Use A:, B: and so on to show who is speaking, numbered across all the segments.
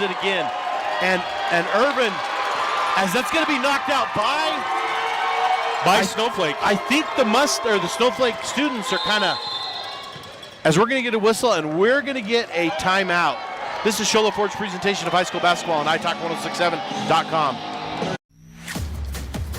A: it again. And Irvin, as that's going to be knocked out by
B: Snowflake.
A: I think the Snowflake students are kind of, as we're going to get a whistle and we're going to get a timeout. This is Shola Ford's presentation of high school basketball on italk1067.com.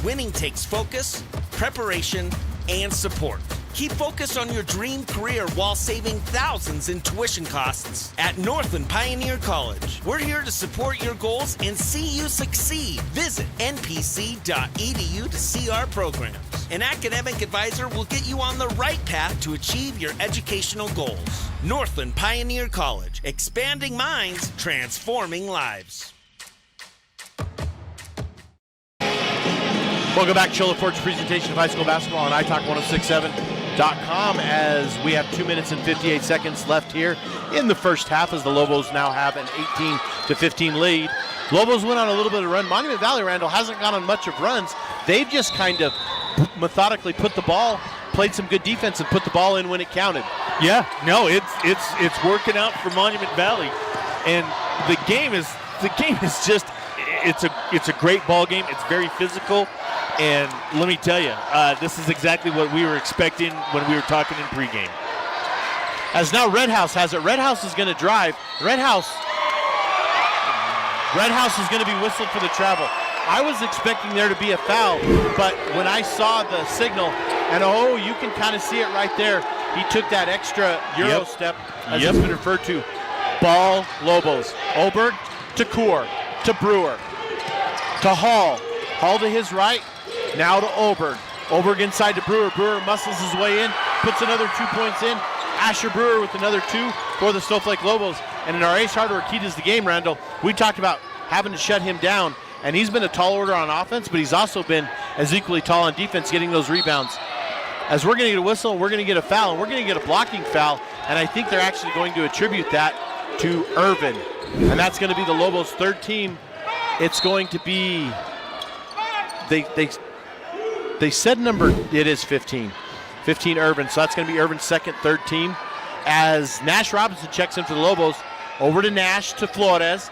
C: Winning takes focus, preparation, and support. Keep focused on your dream career while saving thousands in tuition costs at Northland Pioneer College. We're here to support your goals and see you succeed. Visit npc.edu to see our programs. An academic advisor will get you on the right path to achieve your educational goals. Northland Pioneer College, expanding minds, transforming lives.
A: Welcome back to Shola Ford's presentation of high school basketball on italk1067.com as we have 2 minutes and 58 seconds left here in the first half as the Lobos now have an 18-15 lead. Lobos went on a little bit of a run. Monument Valley, Randall, hasn't gone on much of runs. They've just kind of methodically played some good defense and put the ball in when it counted.
B: Yeah, no, it's working out for Monument Valley. And the game is just it's a great ball game. It's very physical. And let me tell you, this is exactly what we were expecting when we were talking in pregame.
A: As now Red House has it. Red House is going to drive. Red House is going to be whistled for the travel. I was expecting there to be a foul, but when I saw the signal, and you can kind of see it right there, he took that extra Euro step, as it's been referred to. Ball, Lobos. Oberg to Kaur, to Brewer, to Hall. Hall to his right. Now to Oberg. Oberg inside to Brewer. Brewer muscles his way in, puts another 2 points in. Asher Brewer with another 2 for the Snowflake Lobos. And in our ace hardware key to the game, Randall, we talked about having to shut him down. And he's been a tall order on offense, but he's also been as equally tall on defense, getting those rebounds. As we're going to get a whistle, and we're going to get a foul, and we're going to get a blocking foul. And I think they're actually going to attribute that to Irvin. And that's going to be the Lobos' third team. It's going to be, they said it is 15. 15 Irvin, so that's going to be Irvin's second, third team. As Nash Robinson checks in for the Lobos, over to Nash to Flores.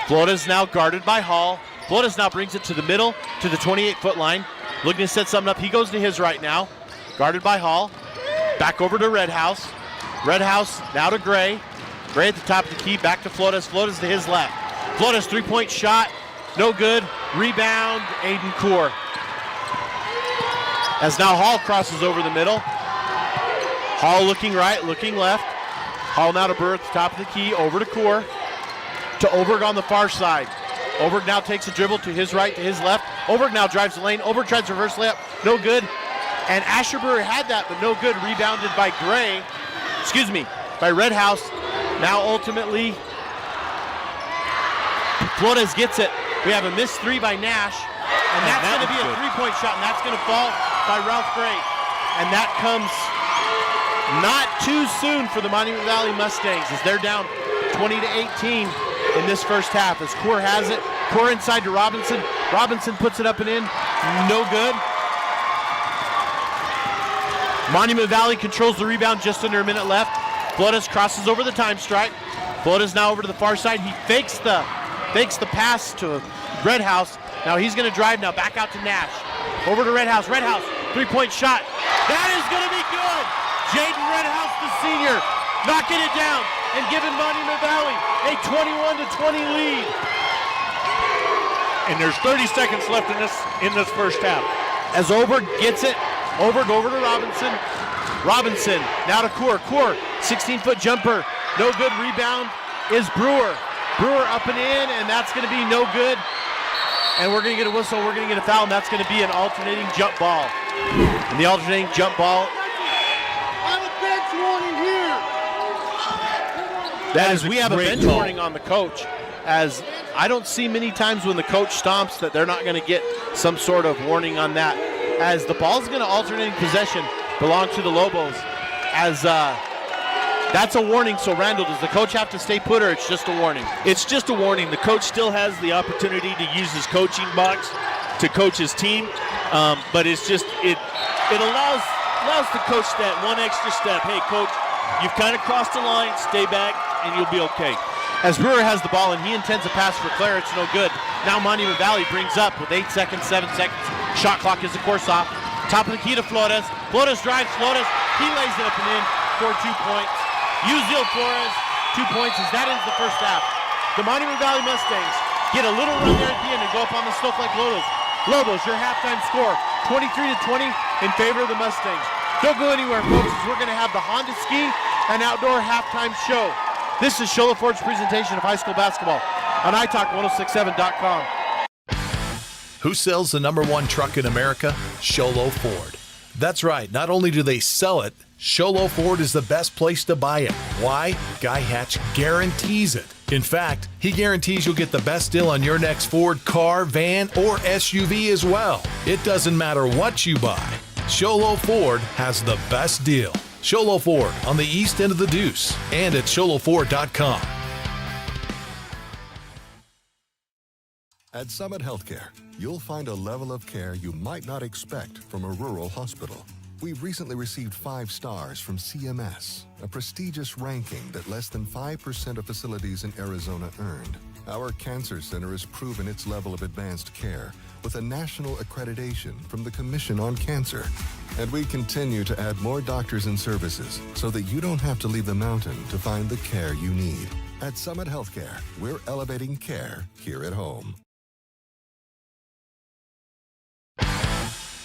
A: Flores now guarded by Hall. Flores now brings it to the middle, to the 28-foot line. Looking to set something up. He goes to his right now, guarded by Hall. Back over to Red House. Red House now to Gray. Gray at the top of the key, back to Flores. Flores to his left. Flores three-point shot, no good. Rebound, Aiden Kaur. As now Hall crosses over the middle. Hall looking right, looking left. Hall now to Burr at the top of the key, over to Kaur. To Oberg on the far side. Oberg now takes a dribble to his right, to his left. Oberg now drives the lane. Oberg tries reverse layup, no good. And Asher Brewer had that, but no good. Rebounded by by Red House. Now ultimately, Flores gets it. We have a missed 3 by Nash, and that's going to be a three-point shot, and that's going to fall by Ralph Gray. And that comes not too soon for the Monument Valley Mustangs, as they're down 20-18 in this first half. As Kaur has it, Kaur inside to Robinson. Robinson puts it up and in, no good. Monument Valley controls the rebound, just under a minute left. Flores crosses over the time stripe. Flores now over to the far side. He fakes the pass to Red House. Now he's going to drive now back out to Nash. Over to Red House. Red House, three-point shot. That is going to be good. Jaden Red House, the senior, knocking it down and giving Monument Valley a 21-20 lead.
B: And there's 30 seconds left in this first half.
A: As Oberg gets it, Oberg over to Robinson. Robinson now to Kaur. Kaur, 16-foot jumper, no good. Rebound is Brewer. Brewer up and in, and that's going to be no good. And we're going to get a whistle, we're going to get a foul, and that's going to be an alternating jump ball. And the alternating jump ball. That is, we have a bench warning on the coach, as I don't see many times when the coach stomps that they're not going to get some sort of warning on that. As the ball's going to alternate possession belong to the Lobos, as that's a warning. So Randall, does the coach have to stay put, or it's just a warning?
B: It's just a warning. The coach still has the opportunity to use his coaching box to coach his team, but it's just it allows the coach that one extra step. Hey, coach, you've kind of crossed the line. Stay back, and you'll be okay.
A: as Brewer has the ball and he intends a pass for Claire. It's no good. Now Monument Valley brings up with 8 seconds, 7 seconds. Shot clock is of course off. Top of the key to Flores. Flores drives. Flores, he lays it up and in for 2 points. Yuzil Flores, 2 points as that ends the first half. The Monument Valley Mustangs get a little run there at the end and go up on the Snowflake Lobos. Lobos, your halftime score, 23-20 in favor of the Mustangs. Don't go anywhere, folks, as we're going to have the Honda Ski and Outdoor halftime show. This is Shola Ford's presentation of high school basketball on iTalk1067.com.
D: Who sells the #1 truck in America? Sholo Ford. That's right. Not only do they sell it, Sholo Ford is the best place to buy it. Why? Guy Hatch guarantees it. In fact, he guarantees you'll get the best deal on your next Ford car, van, or SUV as well. It doesn't matter what you buy. Sholo Ford has the best deal. Sholo Ford on the east end of the Deuce and at sholoford.com.
E: At Summit Healthcare, you'll find a level of care you might not expect from a rural hospital. We've recently received 5 stars from CMS, a prestigious ranking that less than 5% of facilities in Arizona earned. Our cancer center has proven its level of advanced care with a national accreditation from the Commission on Cancer. And we continue to add more doctors and services so that you don't have to leave the mountain to find the care you need. At Summit Healthcare, we're elevating care here at home.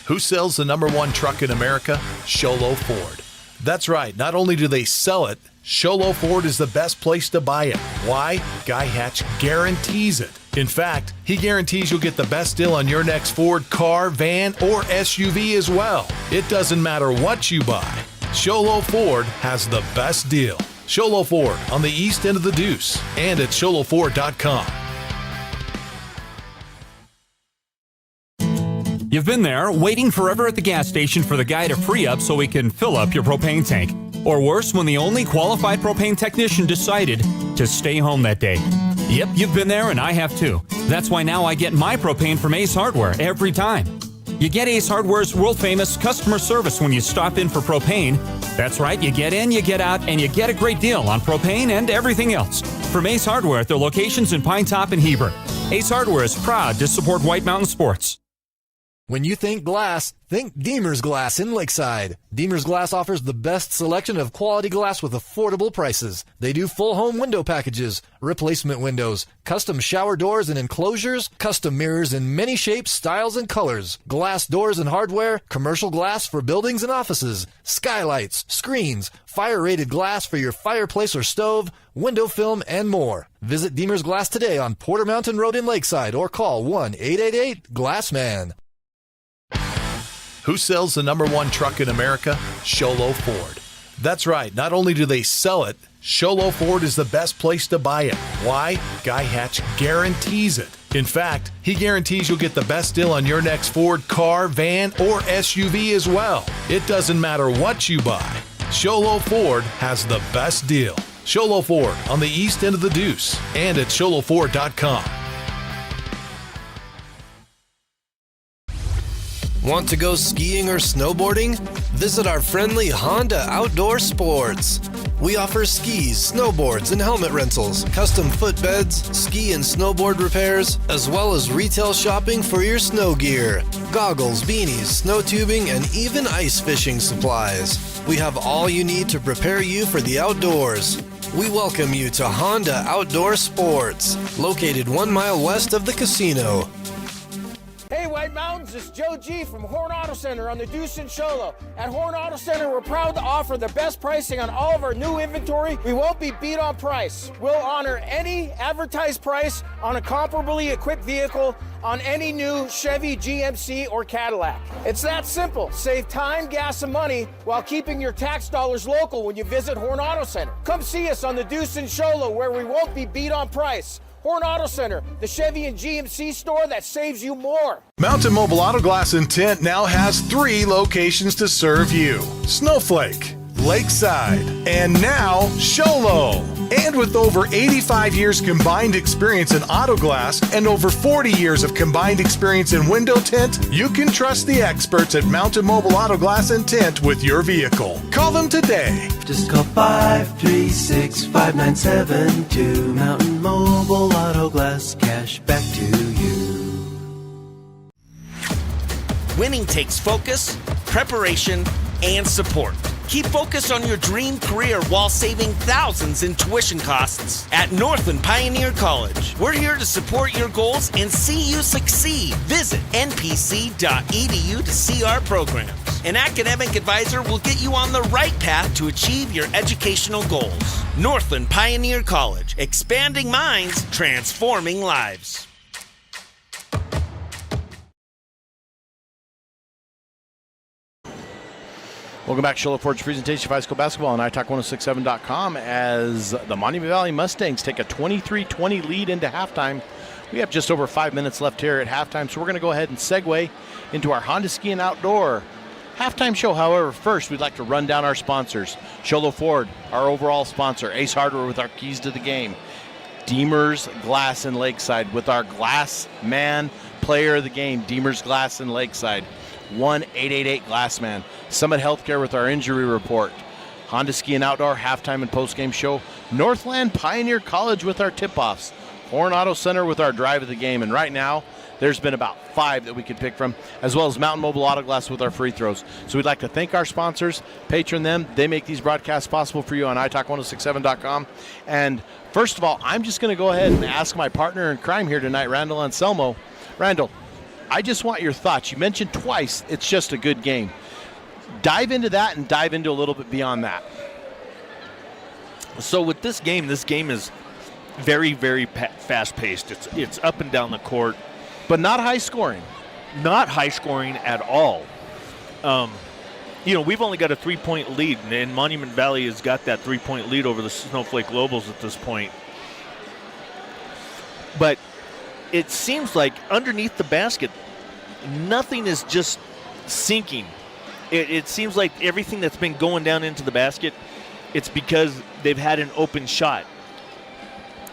D: Who sells the #1 truck in America? Sholo Ford. That's right. Not only do they sell it, Sholo Ford is the best place to buy it. Why? Guy Hatch guarantees it. In fact, he guarantees you'll get the best deal on your next Ford car, van, or SUV as well. It doesn't matter what you buy. Sholo Ford has the best deal. Sholo Ford on the east end of the Deuce and at sholoford.com.
F: You've been there, waiting forever at the gas station for the guy to free up so he can fill up your propane tank. Or worse, when the only qualified propane technician decided to stay home that day. Yep, you've been there and I have too. That's why now I get my propane from Ace Hardware every time. You get Ace Hardware's world-famous customer service when you stop in for propane. That's right, you get in, you get out, and you get a great deal on propane and everything else. From Ace Hardware at their locations in Pine Top and Heber. Ace Hardware is proud to support White Mountain Sports.
G: When you think glass, think Deemer's Glass in Lakeside. Deemer's Glass offers the best selection of quality glass with affordable prices. They do full home window packages, replacement windows, custom shower doors and enclosures, custom mirrors in many shapes, styles, and colors, glass doors and hardware, commercial glass for buildings and offices, skylights, screens, fire-rated glass for your fireplace or stove, window film, and more. Visit Deemer's Glass today on Porter Mountain Road in Lakeside or call 1-888-GLASSMAN.
D: Who sells the #1 truck in America? Sholo Ford. That's right. Not only do they sell it, Sholo Ford is the best place to buy it. Why? Guy Hatch guarantees it. In fact, he guarantees you'll get the best deal on your next Ford car, van, or SUV as well. It doesn't matter what you buy. Sholo Ford has the best deal. Sholo Ford on the east end of the Deuce and at sholoford.com.
H: Want to go skiing or snowboarding? Visit our friendly Honda Outdoor Sports. We offer skis, snowboards, and helmet rentals, custom footbeds, ski and snowboard repairs, as well as retail shopping for your snow gear, goggles, beanies, snow tubing, and even ice fishing supplies. We have all you need to prepare you for the outdoors. We welcome you to Honda Outdoor Sports, located 1 mile west of the casino.
I: Hey White Mountains, it's Joe G from Horn Auto Center on the Deuce and Sholo. At Horn Auto Center, we're proud to offer the best pricing on all of our new inventory. We won't be beat on price. We'll honor any advertised price on a comparably equipped vehicle on any new Chevy, GMC, or Cadillac. It's that simple. Save time, gas, and money while keeping your tax dollars local when you visit Horn Auto Center. Come see us on the Deuce and Sholo where we won't be beat on price. Horn Auto Center, the Chevy and GMC store that saves you more.
J: Mountain Mobile Auto Glass and Tint now has 3 locations to serve you. Snowflake,
D: Lakeside, and now Sholo. And with over 85 years combined experience in auto glass and over 40 years of combined experience in window tint, you can trust the experts at Mountain Mobile Auto Glass and Tint with your vehicle. Call them today.
J: Just call 536-5972. Mountain Mobile Auto Glass, cash back to you.
C: Winning takes focus, preparation, and support. Keep focused on your dream career while saving thousands in tuition costs at Northland Pioneer College. We're here to support your goals and see you succeed. Visit npc.edu to see our programs. An academic advisor will get you on the right path to achieve your educational goals. Northland Pioneer College, expanding minds, transforming lives.
A: Welcome back to Sholo Ford's presentation of high school basketball on iTalk1067.com as the Monument Valley Mustangs take a 23-20 lead into halftime. We have just over 5 minutes left here at halftime, so we're going to go ahead and segue into our Honda Ski and Outdoor halftime show. However, first we'd like to run down our sponsors. Sholo Ford, our overall sponsor. Ace Hardware with our keys to the game. Deemer's Glass in Lakeside with our Glass Man player of the game, Deemer's Glass in Lakeside. 1-888-GLASSMAN. Summit Healthcare with our injury report. Honda Ski and Outdoor halftime and postgame show. Northland Pioneer College with our tip-offs. Horn Auto Center with our drive of the game. And right now, there's been about 5 that we could pick from, as well as Mountain Mobile Auto Glass with our free throws. So we'd like to thank our sponsors, patron them. They make these broadcasts possible for you on iTalk1067.com. And first of all, I'm just going to go ahead and ask my partner in crime here tonight, Randall Anselmo. Randall, I just want your thoughts. You mentioned twice it's just a good game. Dive into that and dive into a little bit beyond that.
B: So with this game is very, very fast-paced. It's up and down the court.
A: But not high scoring.
B: Not high scoring at all. We've only got a 3-point lead, and Monument Valley has got that 3-point lead over the Snowflake Lobos at this point. But it seems like underneath the basket, nothing is just sinking. It seems like everything that's been going down into the basket, it's because they've had an open shot.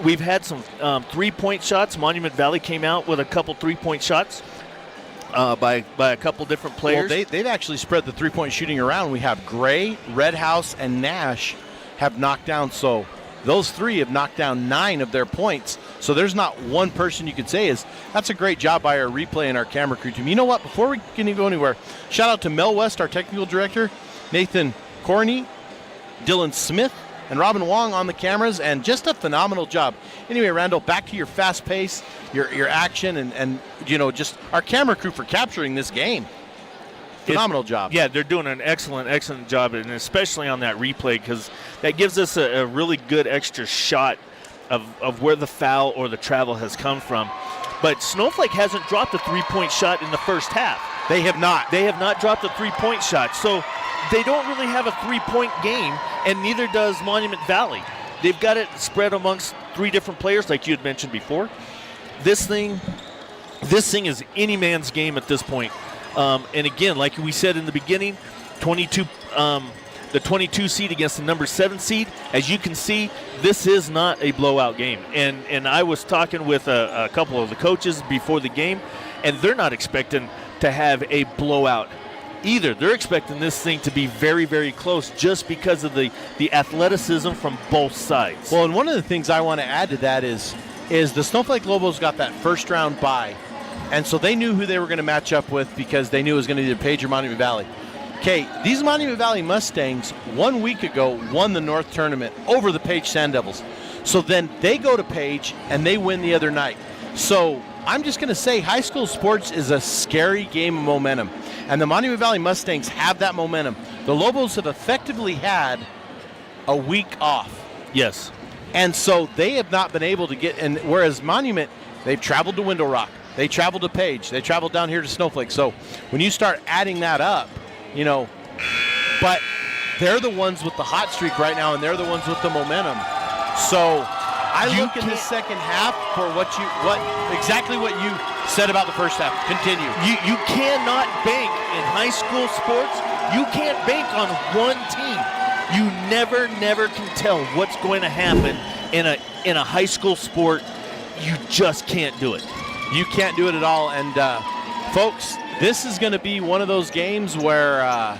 B: We've had some 3-point shots. Monument Valley came out with a couple 3-point shots by a couple different players.
A: Well, they've actually spread the 3-point shooting around. We have Gray, Red House, and Nash have knocked down. So those 3 have knocked down 9 of their points. So there's not one person you could say is, that's a great job by our replay and our camera crew team. You know what? Before we can go anywhere, shout out to Mel West, our technical director, Nathan Corney, Dylan Smith, and Robin Wong on the cameras, and just a phenomenal job. Anyway, Randall, back to your fast pace, your action, and just our camera crew for capturing this game. Phenomenal job.
B: Yeah, they're doing an excellent job, and especially on that replay, because that gives us a really good extra shot of where the foul or the travel has come from. But Snowflake hasn't dropped a 3-point shot in the first half.
A: They have not.
B: They have not dropped a 3-point shot. So they don't really have a 3-point game, and neither does Monument Valley. They've got it spread amongst 3 different players, like you had mentioned before. This thing is any man's game at this point. And again, like we said in the beginning, the 22 seed against the number 7 seed. As you can see, this is not a blowout game. And I was talking with a couple of the coaches before the game, and they're not expecting to have a blowout either. They're expecting this thing to be very, very close just because of the athleticism from both sides.
A: Well, and one of the things I want to add to that is the Snowflake Lobos got that first-round bye, and so they knew who they were going to match up with because they knew it was going to be either Page or Monument Valley. Okay, these Monument Valley Mustangs 1 week ago won the North Tournament over the Page Sand Devils. So then they go to Page and they win the other night. So I'm just going to say high school sports is a scary game of momentum. And the Monument Valley Mustangs have that momentum. The Lobos have effectively had a week off.
B: Yes.
A: And so they have not been able to get, and whereas Monument, they've traveled to Window Rock. They traveled to Page. They traveled down here to Snowflake. So when you start adding that up, but they're the ones with the hot streak right now, and they're the ones with the momentum. So I look in the second half for exactly what you said about the first half. Continue.
B: You cannot bank in high school sports. You can't bank on one team. You never can tell what's going to happen in a high school sport. You just can't do it.
A: You can't do it at all. And folks, this is going to be one of those games where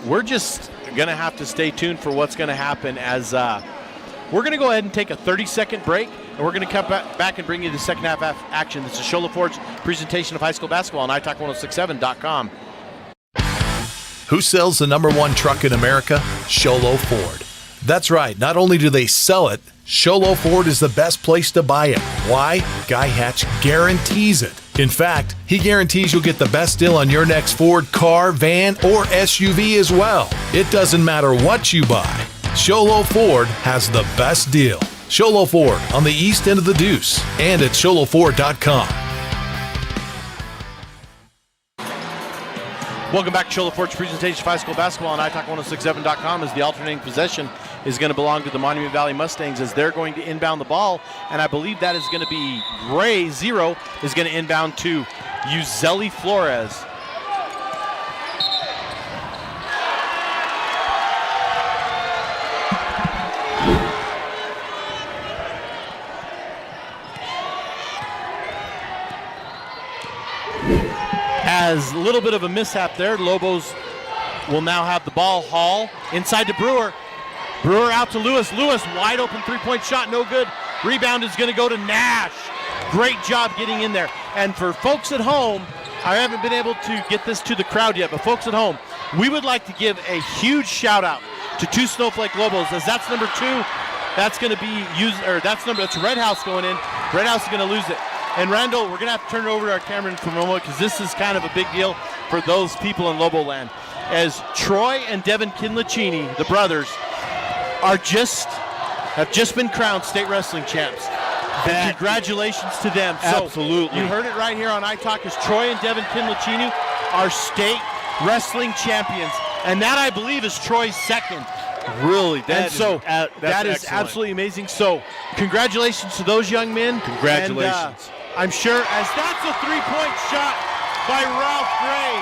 A: we're just going to have to stay tuned for what's going to happen, as we're going to go ahead and take a 30-second break, and we're going to come back and bring you the second half action. This is Shola Ford's presentation of high school basketball on iTalk1067.com.
D: Who sells the #1 truck in America? Sholo Ford. That's right. Not only do they sell it, Sholo Ford is the best place to buy it. Why? Guy Hatch guarantees it. In fact, he guarantees you'll get the best deal on your next Ford car, van, or SUV as well. It doesn't matter what you buy. Sholo Ford has the best deal. Sholo Ford on the east end of the Deuce and at sholoford.com.
A: Welcome back to Shola Ford's presentation of high school basketball on iTalk1067.com, as the alternating possession is going to belong to the Monument Valley Mustangs, as they're going to inbound the ball, and I believe that is going to be Gray. Zero is going to inbound to Uzeli Flores. As a little bit of a mishap there, Lobos will now have the ball. Hall inside to Brewer. Brewer out to Lewis. Lewis, wide open three-point shot, no good. Rebound is going to go to Nash. Great job getting in there. And for folks at home, I haven't been able to get this to the crowd yet, but folks at home, we would like to give a huge shout out to 2 Snowflake Lobos, as that's number 2. That's going to be used, or that's Red House going in. Red House is going to lose it. And Randall, we're going to have to turn it over to our cameraman for a moment, because this is kind of a big deal for those people in Lobo land. As Troy and Devin Kinlachini, the brothers, have just been crowned state wrestling champs. Congratulations to them.
B: Absolutely.
A: So you heard it right here on iTalk, as Troy and Devin Kinlachini are state wrestling champions. And that, I believe, is Troy's second.
B: Really,
A: that is absolutely amazing. So congratulations to those young men.
B: Congratulations.
A: And, I'm sure, as that's a three-point shot by Ralph Gray,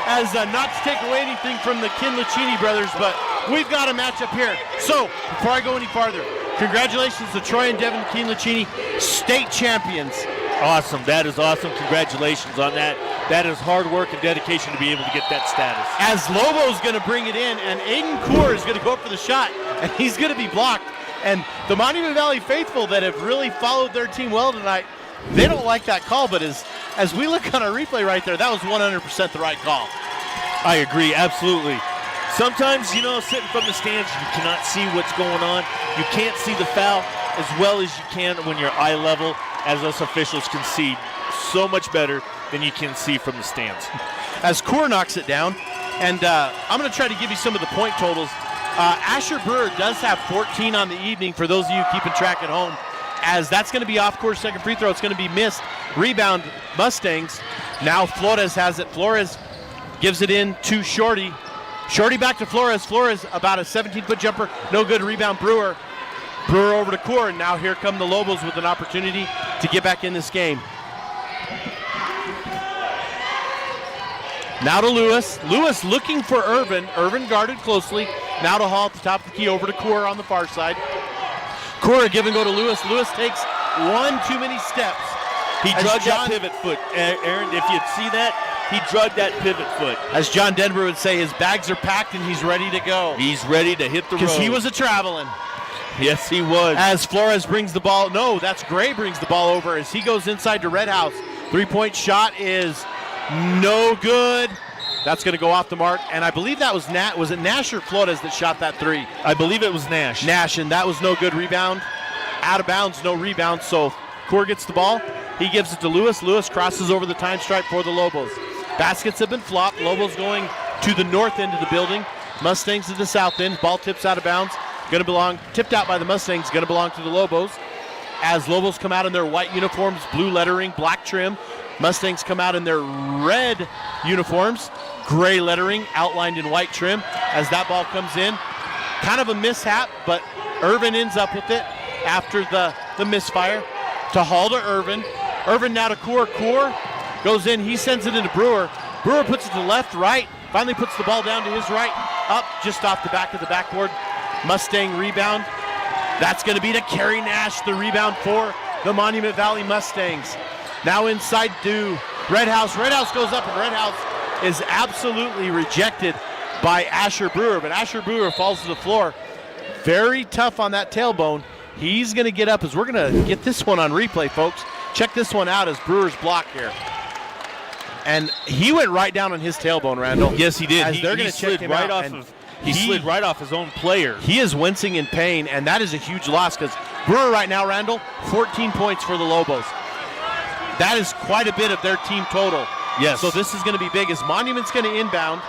A: as not to take away anything from the Kinlachini brothers, but we've got a matchup here. So before I go any farther, congratulations to Troy and Devin Kinlachini, state champions.
B: Awesome. That is awesome. Congratulations on that. That is hard work and dedication to be able to get that status.
A: As Lobo's going to bring it in, and Aiden Kaur is going to go up for the shot, and he's going to be blocked. And the Monument Valley faithful that have really followed their team well tonight, they don't like that call, but as we look on our replay right there, that was 100% the right call.
B: I agree, absolutely. Sometimes, sitting from the stands, you cannot see what's going on. You can't see the foul as well as you can when you're eye level, as us officials can see so much better than you can see from the stands.
A: As Kaur knocks it down, and I'm going to try to give you some of the point totals. Asher Brewer does have 14 on the evening, for those of you keeping track at home, as that's going to be off course second free throw. It's going to be missed. Rebound, Mustangs. Now Flores has it. Flores gives it in to Shorty. Shorty back to Flores. Flores about a 17-foot jumper. No good. Rebound, Brewer. Brewer over to Kaur. And now here come the Lobos with an opportunity to get back in this game. Now to Lewis. Lewis looking for Irvin. Irvin guarded closely. Now to Hall at the top of the key, over to Kaur on the far side. Kaur give and go to Lewis. Lewis takes one too many steps.
B: He drugged that pivot foot. Aaron, if you'd see that, he drugged that pivot foot.
A: As John Denver would say, his bags are packed and he's ready to go.
B: He's ready to hit the road.
A: Because he was a-traveling.
B: Yes, he was.
A: As Flores brings the ball. No, that's Gray brings the ball over as he goes inside to Red House. Three-point shot is no good. That's going to go off the mark. And I believe that was it Nash or Flores that shot that three?
B: I believe it was Nash.
A: Nash, and that was no good. Rebound. Out of bounds, no rebound. So Kaur gets the ball. He gives it to Lewis. Lewis crosses over the time stripe for the Lobos. Baskets have been flopped. Lobos going to the north end of the building. Mustangs to the south end. Ball tips out of bounds. Tipped out by the Mustangs. Going to belong to the Lobos. As Lobos come out in their white uniforms, blue lettering, black trim. Mustangs come out in their red uniforms, gray lettering, outlined in white trim. As that ball comes in, kind of a mishap, but Irvin ends up with it after the misfire. To Hall to Irvin. Irvin now to Kaur. Kaur goes in. He sends it into Brewer. Brewer puts it to left, right. Finally puts the ball down to his right. up just off the back of the backboard. Mustang rebound. That's going to be to Carrie Nash, the rebound for the Monument Valley Mustangs. Now inside to Red House. Red House goes up, and Red House is absolutely rejected by Asher Brewer, but Asher Brewer falls to the floor. Very tough on that tailbone. He's going to get up as we're going to get this one on replay, folks. Check this one out as Brewer's block here. And he went right down on his tailbone, Randall.
B: Yes, he did.
A: They're going to check him out.
B: He slid right off his own player.
A: He is wincing in pain, and that is a huge loss because Brewer right now, Randall, 14 points for the Lobos. That is quite a bit of their team total.
B: Yes.
A: So this is going to be big as Monument's going to inbound.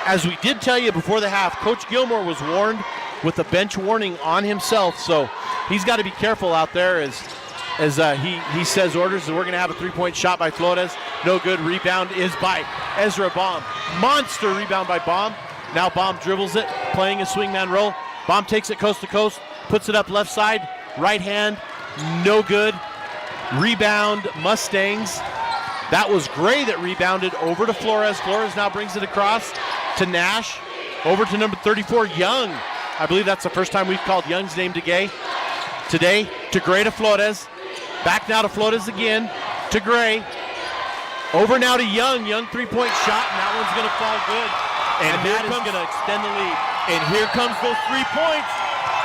A: As we did tell you before the half, Coach Gilmore was warned with a bench warning on himself, so he's got to be careful out there as he says orders. And we're going to have a three-point shot by Flores. No good. Rebound is by Ezra Baum. Monster rebound by Baum. Now Baum dribbles it, playing a swingman roll. Baum takes it coast to coast, puts it up left side, right hand, no good. Rebound, Mustangs. That was Gray that rebounded over to Flores. Flores now brings it across to Nash. Over to number 34, Young. I believe that's the first time we've called Young's name today. To Gray to Flores. Back now to Flores again. To Gray. Over now to Young. Young three-point shot, and that one's going to fall good. And that is going to extend the lead.
B: And here comes those 3 points.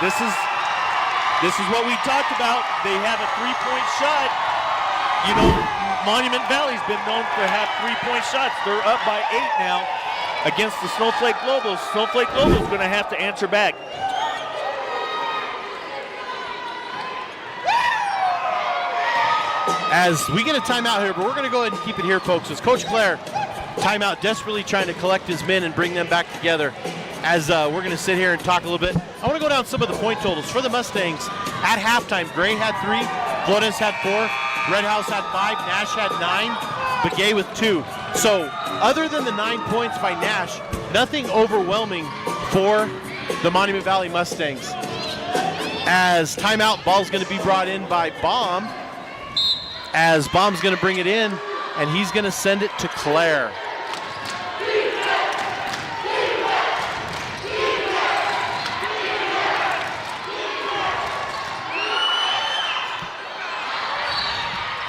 B: This is what we talked about. They have a three-point shot. You know, Monument Valley's been known to have three-point shots. They're up by 8 now against the Snowflake Lobos. Snowflake Lobos going to have to answer back.
A: As we get a timeout here, but we're going to go ahead and keep it here, folks. As Coach Claire, timeout, desperately trying to collect his men and bring them back together. As we're going to sit here and talk a little bit. I want to go down some of the point totals for the Mustangs. At halftime, Gray had 3, Flores had 4, Red House had 5, Nash had 9, Begay with 2. So other than the 9 points by Nash, nothing overwhelming for the Monument Valley Mustangs. As timeout, ball's going to be brought in by Baum. As Baum's going to bring it in, and he's going to send it to Claire.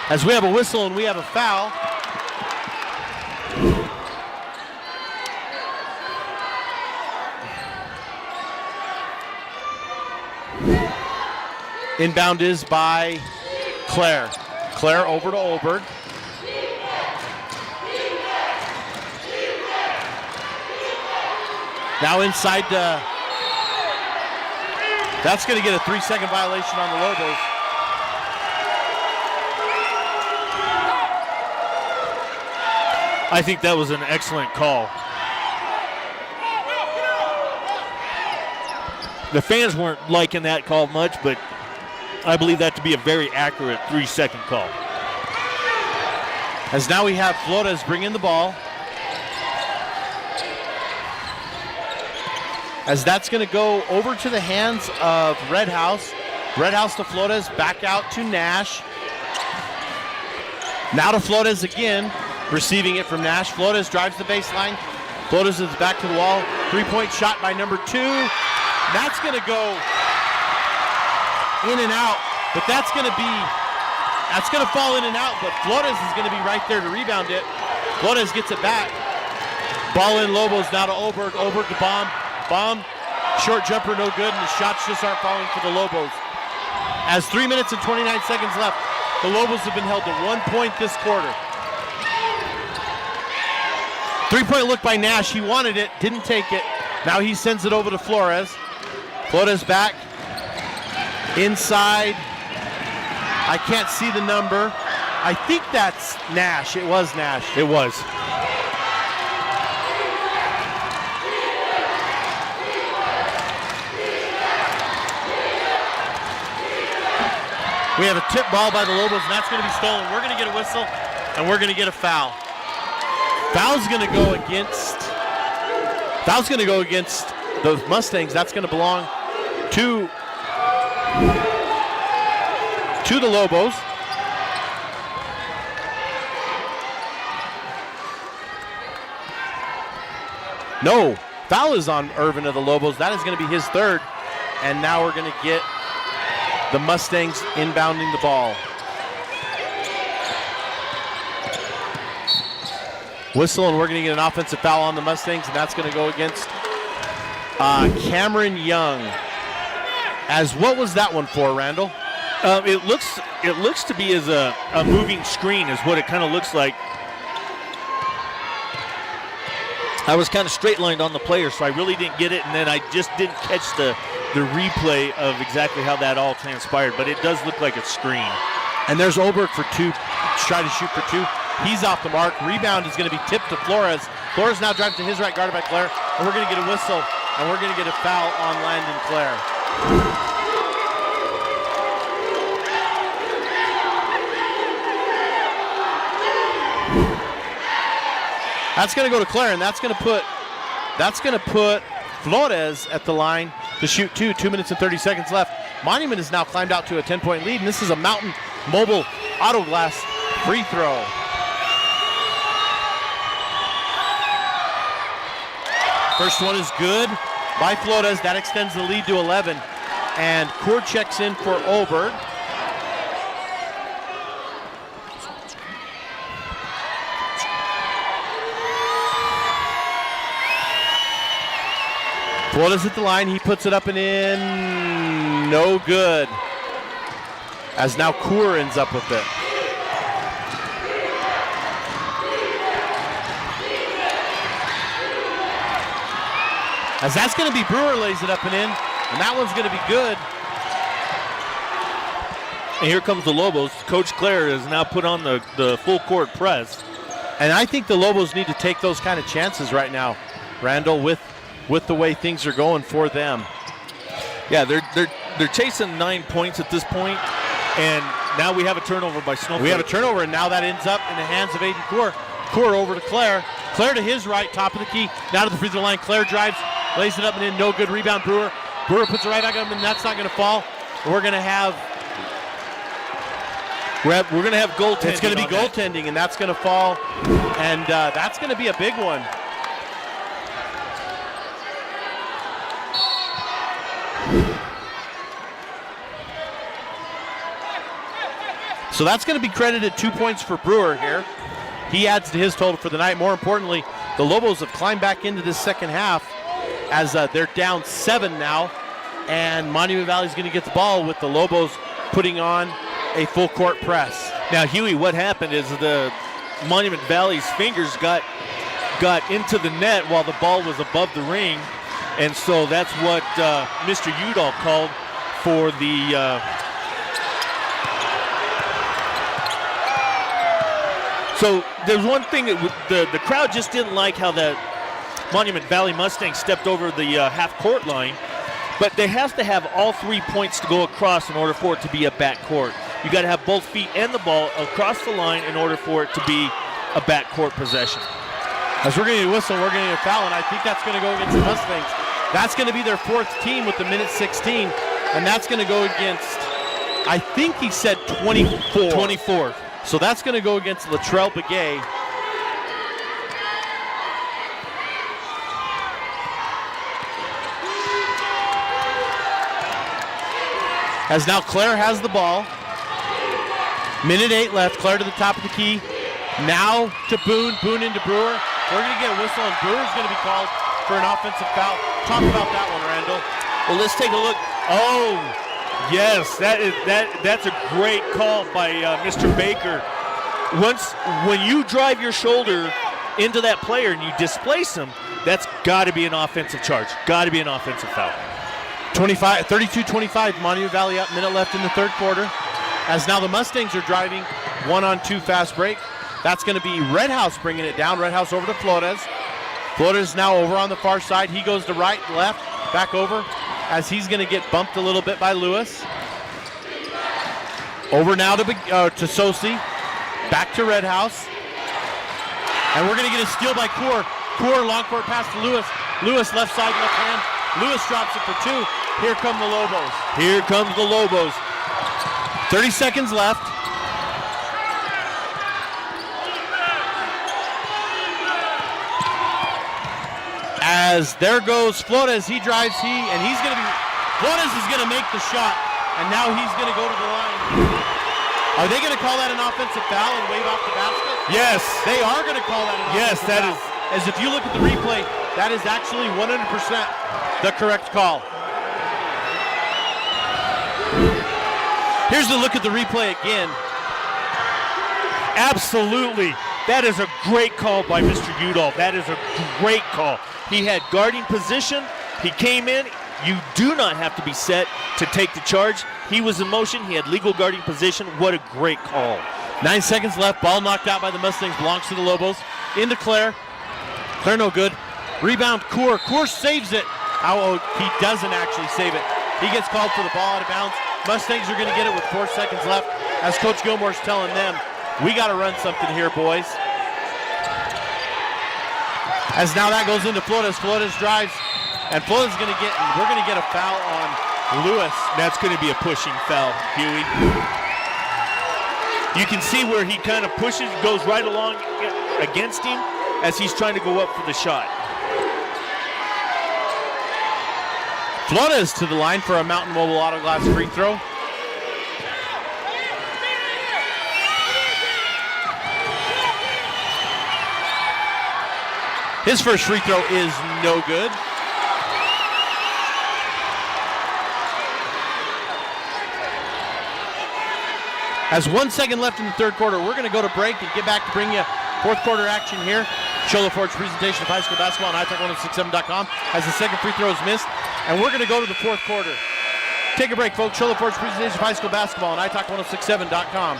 A: As we have a whistle and we have a foul. Inbound is by Claire. Claire over to Olberg. Now inside, that's going to get a 3-second violation on the Lobos.
B: I think that was an excellent call. The fans weren't liking that call much, but I believe that to be a very accurate 3-second call.
A: As now we have Flores bring in the ball. As that's going to go over to the hands of Red House. Red House to Flores, back out to Nash. Now to Flores again, receiving it from Nash. Flores drives the baseline. Flores is back to the wall. 3-point shot by number 2. That's going to go in and out, but that's going to fall in and out, but Flores is going to be right there to rebound it. Flores gets it back. Ball in Lobos now to Olberg. Olberg to Baum. Baum, short jumper, no good, and the shots just aren't falling for the Lobos. As 3 minutes and 29 seconds left, the Lobos have been held to 1 point this quarter. 3-point look by Nash. He wanted it, didn't take it. Now he sends it over to Flores. Flores back. Inside. I can't see the number. I think that's Nash. It was Nash.
B: It was.
A: We have a tip ball by the Lobos, and that's going to be stolen. We're going to get a whistle, and we're going to get a foul. Foul's going to go against the Mustangs. That's going to belong to the Lobos. No, Foul is on Irvin of the Lobos. That is going to be his third. And now we're going to get the Mustangs inbounding the ball. Whistle, and we're going to get an offensive foul on the Mustangs, and that's going to go against Cameron Young. As what was that one for, Randall?
B: It looks to be as a moving screen is what it kind of looks like. I was kind of straight lined on the player, so I really didn't get it, and then I just didn't catch the replay of exactly how that all transpired, but it does look like a screen.
A: And there's Oberg for two, trying to shoot for two. He's off the mark. Rebound is going to be tipped to Flores. Flores now drives to his right, guarded by Claire, and we're going to get a whistle, and we're going to get a foul on Landon Claire. That's going to go to Claire, and that's going to put Flores at the line to shoot two. 2 minutes and 30 seconds left. Monument has now climbed out to a 10-point lead, and this is a Mountain Mobile Auto Glass free throw. First one is good by Flores. That extends the lead to 11. And Core checks in for Oberg. Flores at the line. He puts it up and in. No good. As now Core ends up with it. As that's going to be Brewer lays it up and in, and that one's going to be good.
B: And here comes the Lobos. Coach Claire has now put on the full court press.
A: And I think the Lobos need to take those kind of chances right now, Randall, with the way things are going for them.
B: Yeah, they're chasing 9 points at this point, and now we have a turnover by Snowflake.
A: We have a turnover, and now that ends up in the hands of Aiden Core. Core over to Claire. Claire to his right, top of the key. Now to the free throw line. Claire drives, lays it up and in. No good. Rebound, Brewer. Brewer puts it right back up, and that's not going to fall. We're going to have
B: goaltending.
A: It's going to be goaltending, and that's going to fall, and that's going to be a big one. So that's going to be credited 2 points for Brewer here. He adds to his total for the night. More importantly, the Lobos have climbed back into this second half as they're down 7 now, and Monument Valley's going to get the ball with the Lobos putting on a full court press.
B: Now, Huey, what happened is the Monument Valley's fingers got into the net while the ball was above the ring, and so that's what Mr. Udall called for the So there's one thing that the crowd just didn't like how the Monument Valley Mustangs stepped over the half-court line, but they have to have all 3 points to go across in order for it to be a backcourt. You got to have both feet and the ball across the line in order for it to be a backcourt possession.
A: As we're going to whistle, we're going to get a foul, and I think that's going to go against the Mustangs. That's going to be their 4th team with the minute 16, and that's going to go against, I think he said 24.
B: 24.
A: So that's going to go against Latrell Begay. As now Claire has the ball. Minute 8 left. Claire to the top of the key. Now to Boone. Boone into Brewer. We're going to get a whistle, and Brewer's going to be called for an offensive foul. Talk about that one, Randall.
B: Well, let's take a look. Oh, yes, that's a great call by Mr. Baker. When you drive your shoulder into that player and you displace him, that's got to be an offensive charge. Got to be an offensive foul.
A: 32-25, Monument Valley up, minute left in the third quarter. As now the Mustangs are driving, 1-on-2 fast break. That's going to be Redhouse bringing it down. Redhouse over to Flores. Flores now over on the far side. He goes to right, left, back over, as he's going to get bumped a little bit by Lewis. Over now to Sosi. Back to Redhouse. And we're going to get a steal by Core. Core, long court pass to Lewis. Lewis, left side, left hand. Lewis drops it for 2. Here come the Lobos.
B: Here comes the Lobos.
A: 30 seconds left. As there goes Flores, he drives, Flores is going to make the shot, and now he's going to go to the line. Are they going to call that an offensive foul and wave off the basket?
B: Yes.
A: They are going to call that an offensive foul. As if you look at the replay, that is actually 100% the correct call. Here's the look at the replay again.
B: Absolutely. That is a great call by Mr. Udall. That is a great call. He had guarding position. He came in. You do not have to be set to take the charge. He was in motion. He had legal guarding position. What a great call.
A: 9 seconds left. Ball knocked out by the Mustangs. Belongs to the Lobos. Into Claire. Claire no good. Rebound Coor. Coor saves it. Oh, he doesn't actually save it. He gets called for the ball out of bounds. Mustangs are going to get it with 4 seconds left. As Coach Gilmore's telling them, we got to run something here, boys. As now that goes into Flores. Flores drives, and Flores is going to we're going to get a foul on Lewis.
B: That's going to be a pushing foul, Huey. You can see where he kind of pushes, goes right along against him as he's trying to go up for the shot.
A: Flores to the line for a Mountain Mobile Auto Glass free throw. His first free throw is no good. As 1 second left in the third quarter, we're going to go to break and get back to bring you fourth quarter action here. Shola Ford's presentation of high school basketball on iTalk1067.com as the second free throw is missed. And we're going to go to the fourth quarter. Take a break, folks. Shola Ford's presentation of high school basketball on iTalk1067.com.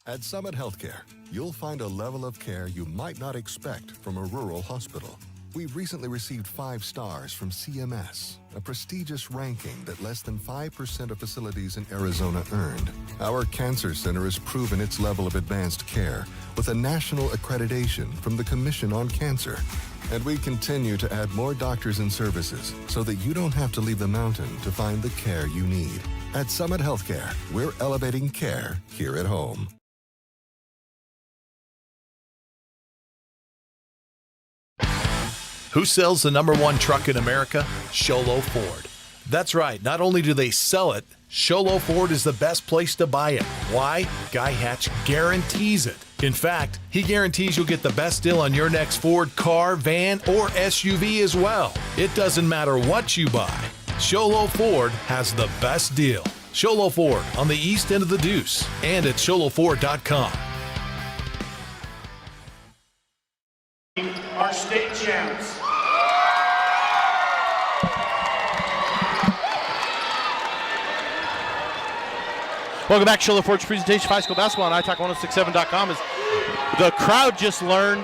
E: At Summit Healthcare, you'll find a level of care you might not expect from a rural hospital. We've recently received 5 stars from CMS, a prestigious ranking that less than 5% of facilities in Arizona earned. Our cancer center has proven its level of advanced care with a national accreditation from the Commission on Cancer. And we continue to add more doctors and services so that you don't have to leave the mountain to find the care you need. At Summit Healthcare, we're elevating care here at home.
D: Who sells the #1 truck in America? Sholo Ford. That's right. Not only do they sell it, Sholo Ford is the best place to buy it. Why? Guy Hatch guarantees it. In fact, he guarantees you'll get the best deal on your next Ford car, van, or SUV as well. It doesn't matter what you buy. Sholo Ford has the best deal. Sholo Ford on the east end of the Deuce and at sholoford.com.
K: Our state champs.
A: Welcome back to Shola Ford's presentation of high school basketball on iTalk1067.com. As the crowd just learned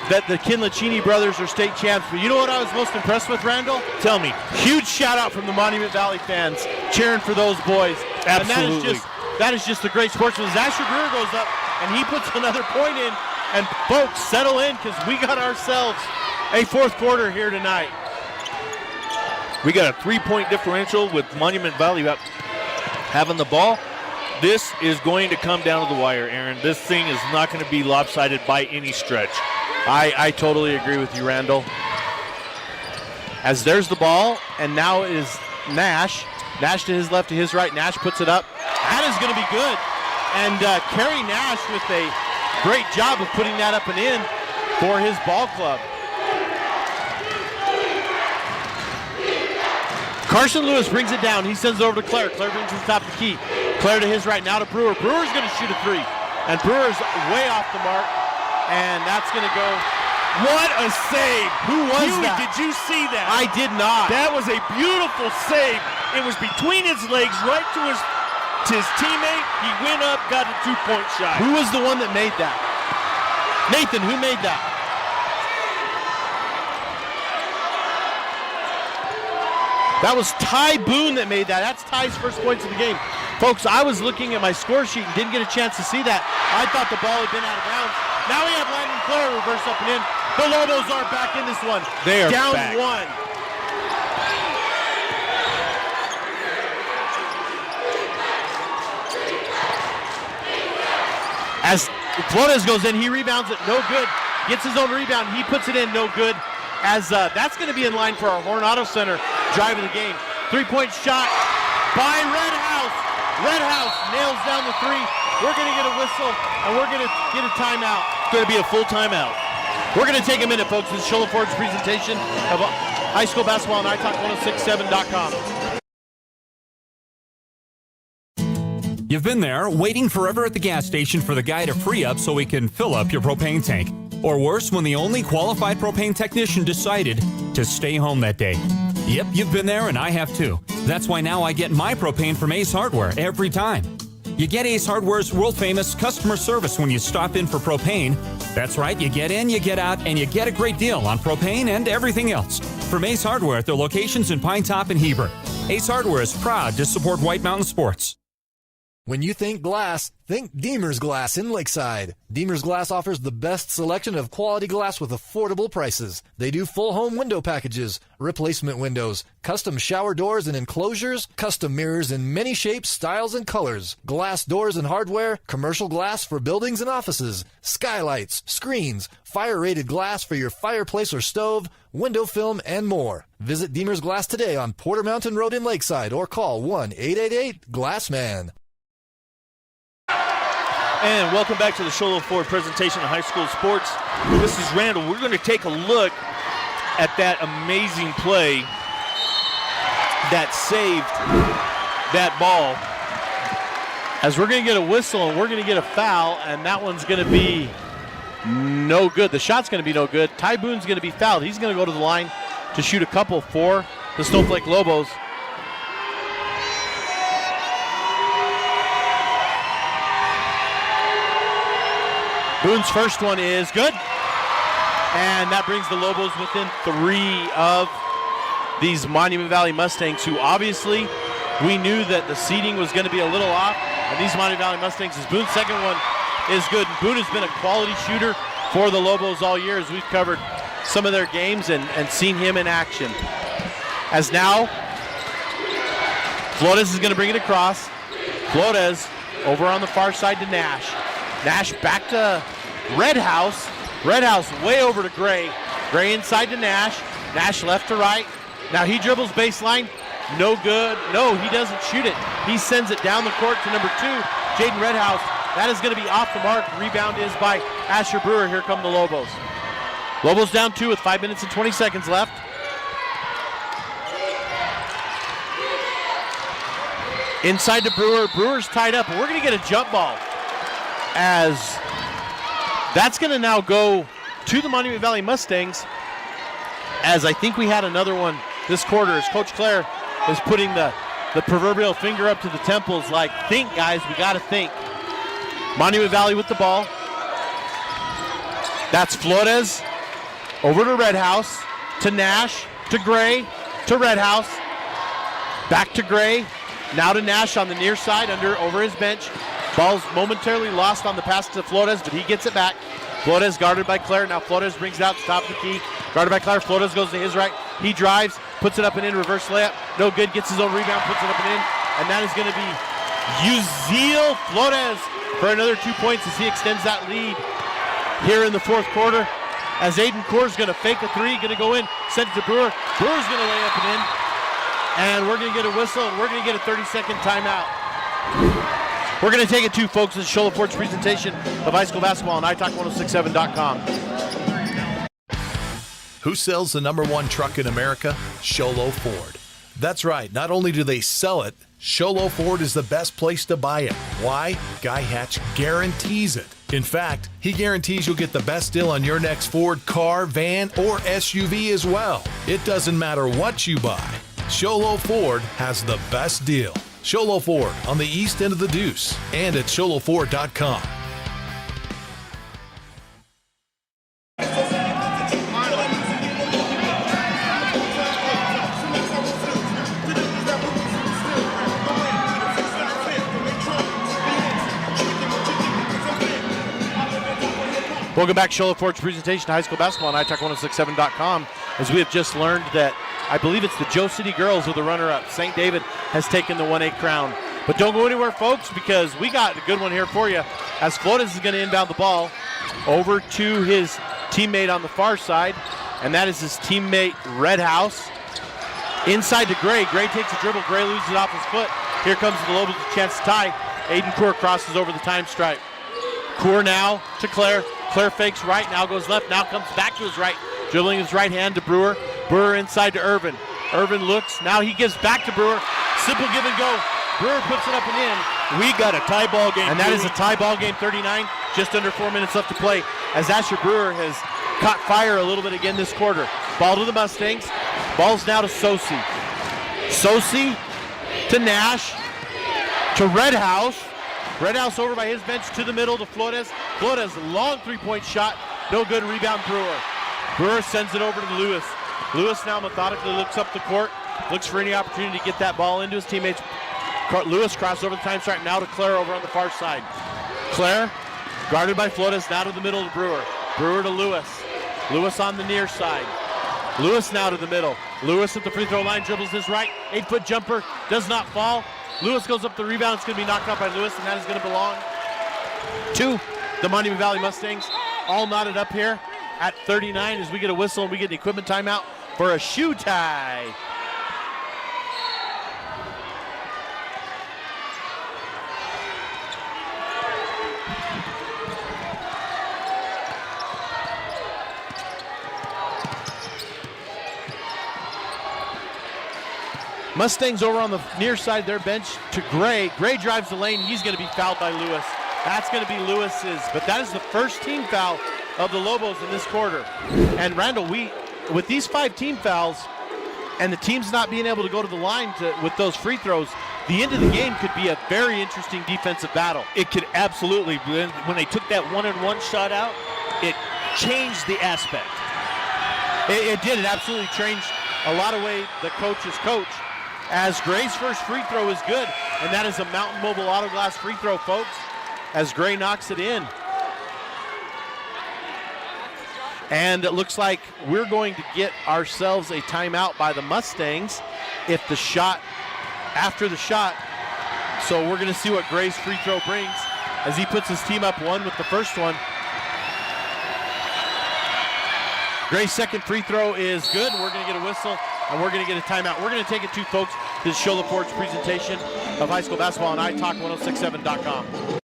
A: that the Kinlachini brothers are state champs. But you know what I was most impressed with, Randall?
B: Tell me.
A: Huge shout out from the Monument Valley fans cheering for those boys.
B: Absolutely.
A: And that is just a great sportsman. As Asher Greer goes up and he puts another point in. And folks, settle in because we got ourselves a fourth quarter here tonight.
B: We got a 3-point differential with Monument Valley having the ball. This is going to come down to the wire, Aaron. This thing is not going to be lopsided by any stretch.
A: I totally agree with you, Randall. As there's the ball, and now is Nash. Nash to his left, to his right. Nash puts it up. That is going to be good. And Kerry Nash with a great job of putting that up and in for his ball club. Carson Lewis brings it down. He sends it over to Claire. Claire brings it to the top of the key. Claire to his right, now to Brewer. Brewer's going to shoot a 3. And Brewer's way off the mark. And that's going to go.
B: What a save.
A: Who was
B: Huey,
A: that?
B: Did you see that?
A: I did not.
B: That was a beautiful save. It was between his legs, right to his teammate. He went up, got a 2-point shot.
A: Who was the one that made that? Nathan, who made that? That was Ty Boone that made that. That's Ty's first points of the game. Folks, I was looking at my score sheet and didn't get a chance to see that. I thought the ball had been out of bounds. Now we have Landon Clare reverse up and in. The Lobos are back in this one.
B: They are
A: down
B: back.
A: 1. As Flores goes in, he rebounds it, no good. Gets his own rebound, he puts it in, no good. as that's going to be in line for our Horn Auto Center drive of the game. 3-point shot by Red House. Red House nails down the three. We're going to get a whistle, and we're going to get a timeout.
B: It's going to be a full timeout.
A: We're going to take a minute, folks. This is Shola Ford's presentation of high school basketball on iTalk1067.com.
F: You've been there, waiting forever at the gas station for the guy to free up so he can fill up your propane tank. Or worse, when the only qualified propane technician decided to stay home that day. Yep, you've been there, and I have too. That's why now I get my propane from Ace Hardware every time. You get Ace Hardware's world-famous customer service when you stop in for propane. That's right, you get in, you get out, and you get a great deal on propane and everything else. From Ace Hardware at their locations in Pine Top and Heber. Ace Hardware is proud to support White Mountain Sports.
G: When you think glass, think Deemer's Glass in Lakeside. Deemer's Glass offers the best selection of quality glass with affordable prices. They do full home window packages, replacement windows, custom shower doors and enclosures, custom mirrors in many shapes, styles, and colors, glass doors and hardware, commercial glass for buildings and offices, skylights, screens, fire-rated glass for your fireplace or stove, window film, and more. Visit Deemer's Glass today on Porter Mountain Road in Lakeside or call 1-888-GLASSMAN.
B: And welcome back to the Shola Ford presentation of high school sports. This is Randall. We're going to take a look at that amazing play that saved that ball.
A: As we're going to get a whistle and we're going to get a foul, and that one's going to be no good. The shot's going to be no good. Ty Boone's going to be fouled. He's going to go to the line to shoot a couple for the Snowflake Lobos. Boone's first one is good, and that brings the Lobos within 3 of these Monument Valley Mustangs, who obviously we knew that the seeding was going to be a little off, and these Monument Valley Mustangs, as Boone's second one is good. And Boone has been a quality shooter for the Lobos all year as we've covered some of their games and seen him in action. As now, Flores is going to bring it across. Flores over on the far side to Nash. Nash back to Red House. Red House way over to Gray. Gray inside to Nash. Nash left to right. Now he dribbles baseline. No good. No, he doesn't shoot it. He sends it down the court to number 2, Jaden Redhouse. That is going to be off the mark. Rebound is by Asher Brewer. Here come the Lobos. Lobos down 2 with 5 minutes and 20 seconds left. Inside to Brewer. Brewer's tied up. We're going to get a jump ball, as that's going to now go to the Monument Valley Mustangs, as I think we had another one this quarter, as Coach Clare is putting the proverbial finger up to the temples like, think, guys, we got to think. Monument Valley with the ball. That's Flores over to Red House, to Nash, to Gray, to Red House, back to Gray, now to Nash on the near side over his bench. Ball's momentarily lost on the pass to Flores, but he gets it back. Flores guarded by Clare. Now Flores brings it out to top of the key. Guarded by Clare. Flores goes to his right. He drives, puts it up and in, reverse layup. No good, gets his own rebound, puts it up and in. And that is going to be Uziel Flores for another 2 points as he extends that lead here in the fourth quarter. As Aiden Coors is going to fake a three, going to go in, send it to Brewer. Brewer's going to lay up and in. And we're going to get a whistle, and we're going to get a 30-second timeout. We're going to take it to, folks. This is Shola Ford's presentation of high school basketball on iTalk1067.com.
D: Who sells the #1 truck in America? Shola Ford. That's right. Not only do they sell it, Shola Ford is the best place to buy it. Why? Guy Hatch guarantees it. In fact, he guarantees you'll get the best deal on your next Ford car, van, or SUV as well. It doesn't matter what you buy. Shola Ford has the best deal. Shola Ford on the east end of the Deuce and at SholaFord.com.
A: Welcome back to Shola Ford's presentation of high school basketball on iTalk1067.com. As we have just learned that I believe it's the Joe City girls who are the runner-up. St. David has taken the 1A crown. But don't go anywhere, folks, because we got a good one here for you. As Flores is going to inbound the ball over to his teammate on the far side. and that is his teammate Red House. Inside to Gray. Gray takes a dribble. Gray loses it off his foot. Here comes the Lobos with a chance to tie. Aiden Coor crosses over the time stripe. Coor now to Claire. Claire fakes right, now goes left, now comes back to his right. Dribbling his right hand to Brewer. Brewer inside to Irvin. Irvin looks, now he gives back to Brewer. Simple give and go. Brewer puts it up and in.
B: We got a tie ball game.
A: And that is a tie ball game, 39. Just under 4 minutes left to play as Asher Brewer has caught fire a little bit again this quarter. Ball to the Mustangs. Ball's now to Sosi. Sosi to Nash. To Red House. Red House over by his bench to the middle to Flores. Flores, long three-point shot. No good. Rebound Brewer. Brewer sends it over to Lewis. Lewis now methodically looks up the court. Looks for any opportunity to get that ball into his teammates. Lewis crosses over the time stripe. Now to Claire over on the far side. Claire guarded by Flores. Now to the middle to Brewer. Brewer to Lewis. Lewis on the near side. Lewis now to the middle. Lewis at the free throw line, dribbles his right. 8-foot jumper, does not fall. Lewis goes up the rebound. It's going to be knocked out by Lewis, and that is going to belong to the Monument Valley Mustangs. All knotted up here at 39 as we get a whistle and we get an equipment timeout for a shoe tie. Mustangs over on the near side of their bench to Gray. Gray drives the lane. He's going to be fouled by Lewis. That's going to be Lewis's, but that is the first team foul of the Lobos in this quarter. And Randall, with these 5 team fouls and the teams not being able to go to the line with those free throws, the end of the game could be a very interesting defensive battle.
B: It could absolutely. When they took that 1-and-1 shot out, it changed the aspect.
A: It did. It absolutely changed a lot of way the coaches coach. As Gray's first free throw is good, and that is a Mountain Mobile Auto Glass free throw, folks, as Gray knocks it in. And it looks like we're going to get ourselves a timeout by the Mustangs if the shot, after the shot. So we're going to see what Gray's free throw brings as he puts his team up 1 with the first one. Gray's second free throw is good. We're going to get a whistle, and we're going to get a timeout. We're going to take it to, folks, this is Shola Ford's presentation of high school basketball on iTalk1067.com.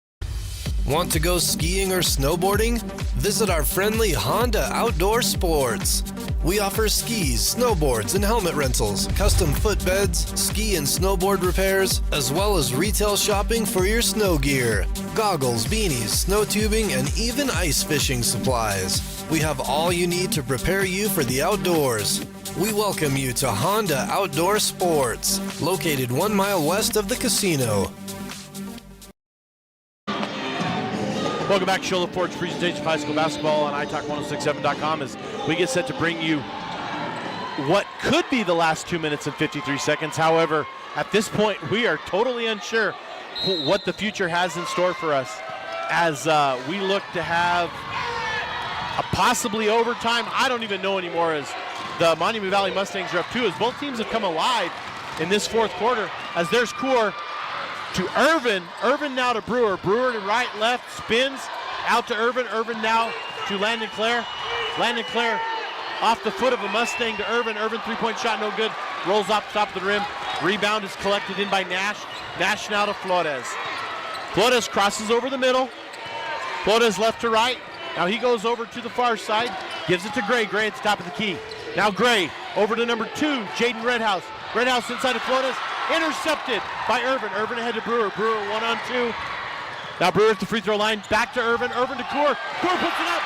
H: Want to go skiing or snowboarding? Visit our friendly Honda Outdoor Sports. We offer skis, snowboards, and helmet rentals, custom footbeds, ski and snowboard repairs, as well as retail shopping for your snow gear, goggles, beanies, snow tubing, and even ice fishing supplies. We have all you need to prepare you for the outdoors. We welcome you to Honda Outdoor Sports, located 1 mile west of the casino.
A: Welcome back to Shola Ford's presentation of high school basketball on iTalk1067.com as we get set to bring you what could be the last 2 minutes and 53 seconds. However, at this point, we are totally unsure what the future has in store for us as we look to have a possibly overtime. I don't even know anymore as the Monument Valley Mustangs are up 2 as both teams have come alive in this fourth quarter as there's Coor to Irvin. Irvin now to Brewer. Brewer to right, left, spins out to Irvin. Irvin now to Landon Clare. Landon Clare off the foot of a Mustang to Irvin. Irvin three-point shot, no good. Rolls off the top of the rim. Rebound is collected in by Nash. Nash now to Flores. Flores crosses over the middle. Flores left to right. Now he goes over to the far side. Gives it to Gray. Gray at the top of the key. Now Gray over to number 2, Jaden Redhouse. Redhouse inside of Flores. Intercepted by Irvin. Irvin ahead to Brewer. Brewer 1-on-2. Now Brewer at the free throw line. Back to Irvin. Irvin to Coor. Coor puts it up.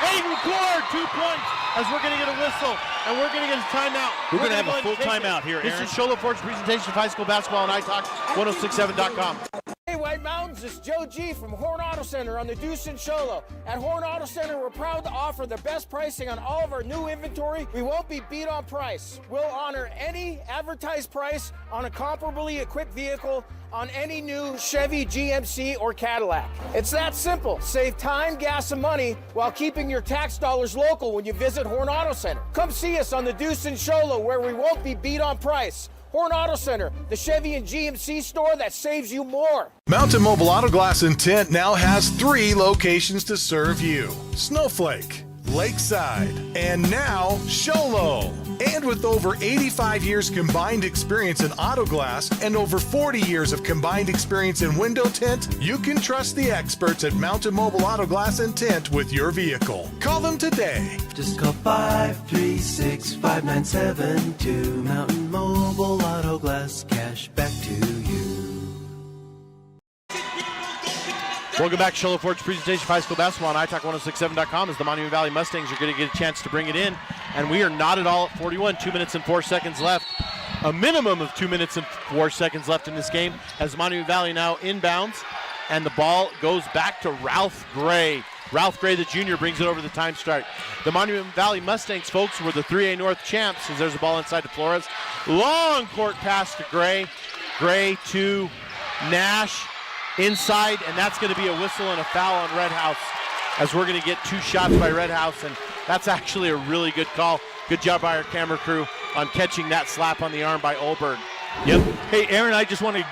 A: Aiden Coor, 2 points as we're going to get a whistle and we're going to get a timeout.
B: We're going to have a full timeout here, Aaron.
A: This is Shola Ford's presentation of high school basketball on iTalk1067.com.
I: Hey White Mountains, it's Joe G from Horn Auto Center on the Deuce in Sholo. At Horn Auto Center, we're proud to offer the best pricing on all of our new inventory. We won't be beat on price. We'll honor any advertised price on a comparably equipped vehicle on any new Chevy, GMC, or Cadillac. It's that simple. Save time, gas, and money while keeping your tax dollars local when you visit Horn Auto Center. Come see us on the Deuce in Sholo where we won't be beat on price. Horn Auto Center, the Chevy and GMC store that saves you more.
D: Mountain Mobile Auto Glass and Tint now has 3 locations to serve you. Snowflake, Lakeside, and now Sholo. And with over 85 years combined experience in auto glass and over 40 years of combined experience in window tint, you can trust the experts at Mountain Mobile Auto Glass and Tint with your vehicle. Call them today.
J: Just call 536-5972. Mountain Mobile Auto Glass, cash back to you.
A: Welcome back to Sholo Ford's presentation of high school basketball on iTalk1067.com as the Monument Valley Mustangs are going to get a chance to bring it in. And we are not at all at 41. 2 minutes and 4 seconds left. A minimum of 2 minutes and 4 seconds left in this game as Monument Valley now inbounds. And the ball goes back to Ralph Gray. Ralph Gray, the junior, brings it over the time start. The Monument Valley Mustangs, folks, were the 3A North champs as there's a ball inside to Flores. Long court pass to Gray. Gray to Nash. Inside, and that's going to be a whistle and a foul on Red House as we're going to get 2 shots by Red House, and that's actually a really good call. Good job by our camera crew on catching that slap on the arm by Olberg.
B: Yep. Hey, Aaron, I just want to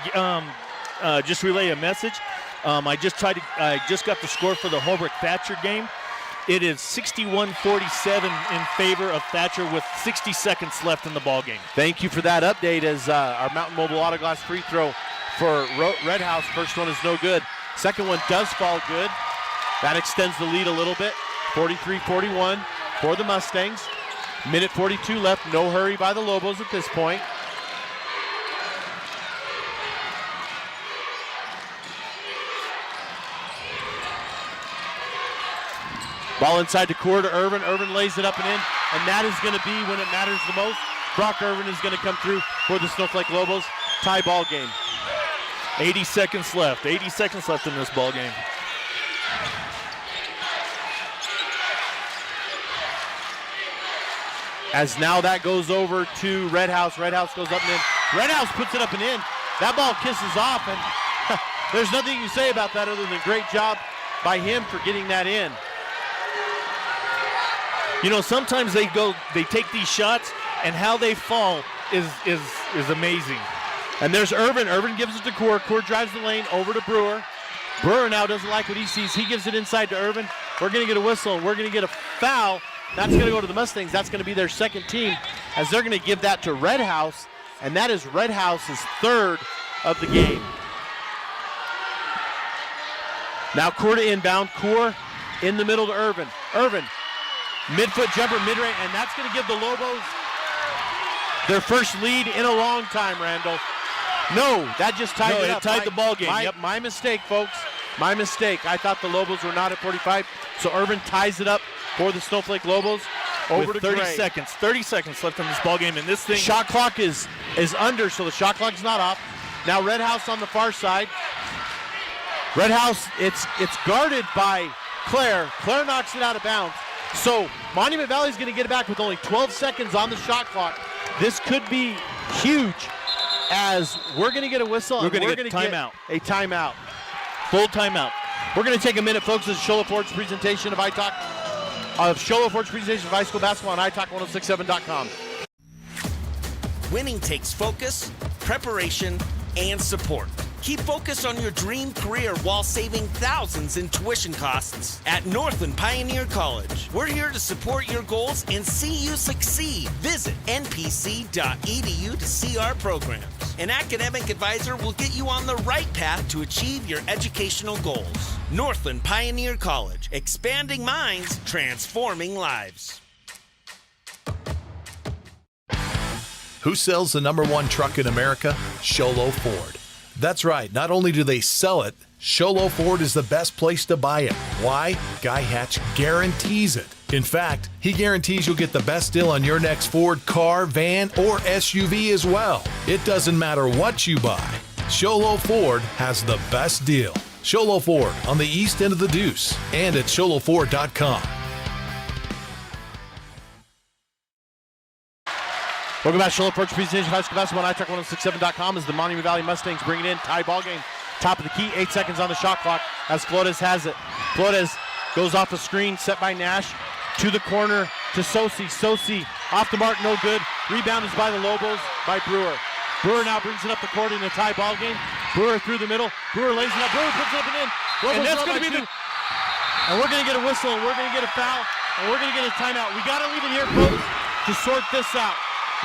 B: just relay a message. I just got the score for the Holbrook-Thatcher game. It is 61-47 in favor of Thatcher with 60 seconds left in the ball game.
A: Thank you for that update as our Mountain Mobile Auto Glass free throw for Red House. First one is no good. Second one does fall good. That extends the lead a little bit. 43-41 for the Mustangs. Minute 42 left. No hurry by the Lobos at this point. Ball inside to Core to Irvin. Irvin lays it up and in, and that is going to be when it matters the most. Brock Irvin is going to come through for the Snowflake Lobos. Tie ball game.
B: 80 seconds left. 80 seconds left in this ball game.
A: As now that goes over to Red House. Red House goes up and in. Red House puts it up and in. That ball kisses off, and there's nothing you can say about that other than great job by him for getting that in.
B: You know, sometimes they take these shots, and how they fall is amazing.
A: And there's Irvin. Irvin gives it to Core. Core drives the lane over to Brewer. Brewer now doesn't like what he sees. He gives it inside to Irvin. We're going to get a whistle, and we're going to get a foul. That's going to go to the Mustangs. That's going to be their second team as they're going to give that to Red House, and that is Red House's third of the game. Now Core to inbound. Core in the middle to Irvin. Irvin, mid-foot jumper, mid-range, and that's going to give the Lobos their first lead in a long time, Randall. No, that just tied it up.
B: It tied the ball game.
A: Yep. My mistake, folks. My mistake. I thought the Lobos were not at 45, so Irvin ties it up for the Snowflake Lobos. Over
B: with
A: to
B: 30
A: Gray.
B: seconds. 30 seconds left in this ball game, and this thing.
A: Shot clock is under, so the shot clock is not off. Now Red House on the far side. Red House, it's guarded by Claire. Claire knocks it out of bounds. So Monument Valley is going to get it back with only 12 seconds on the shot clock. This could be huge as we're going to get a whistle.
B: We're going to get
A: a timeout.
B: Full timeout.
A: We're going to take a minute, folks. This is Sholo Ford's presentation of Sholo Ford's presentation of high school basketball on iTalk1067.com.
C: Winning takes focus, preparation, and support. Keep focused on your dream career while saving thousands in tuition costs at Northland Pioneer College. We're here to support your goals and see you succeed. Visit npc.edu to see our programs. An academic advisor will get you on the right path to achieve your educational goals. Northland Pioneer College, expanding minds, transforming lives.
D: Who sells the #1 truck in America? Sholo Ford. That's right, not only do they sell it, Sholo Ford is the best place to buy it. Why? Guy Hatch guarantees it. In fact, he guarantees you'll get the best deal on your next Ford car, van, or SUV as well. It doesn't matter what you buy. Sholo Ford has the best deal. Sholo Ford on the east end of the Deuce and at sholoford.com.
A: Welcome back to Sholo Ford's presentation of high school basketball on iTalk1067.com as the Monument Valley Mustangs bring it in. Tie ball game. Top of the key. 8 seconds on the shot clock as Flores has it. Flores goes off the screen, set by Nash. To the corner to Sosi. Sosi off the mark, no good. Rebound is by the Lobos, by Brewer. Brewer now brings it up the court in a tie ball game. Brewer through the middle. Brewer lays it up. Brewer puts it up and in. Lobos
B: and that's
A: going to
B: be
A: and we're going to get a whistle, and we're going to get a foul. and we're going to get a timeout. We got to leave it here, folks, to sort this out.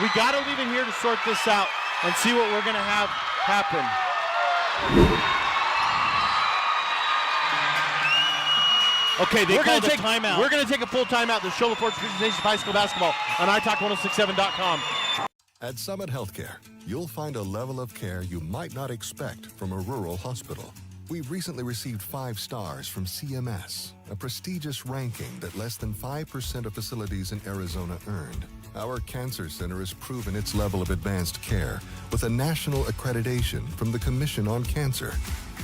A: We got to leave it here to sort this out and see what we're going to have happen.
B: Okay, they called a timeout.
A: We're going to take a full timeout. The Show Ford's presentation of high school basketball on iTalk1067.com.
E: At Summit Healthcare, you'll find a level of care you might not expect from a rural hospital. We've recently received 5 stars from CMS, a prestigious ranking that less than 5% of facilities in Arizona earned. Our cancer center has proven its level of advanced care with a national accreditation from the Commission on Cancer.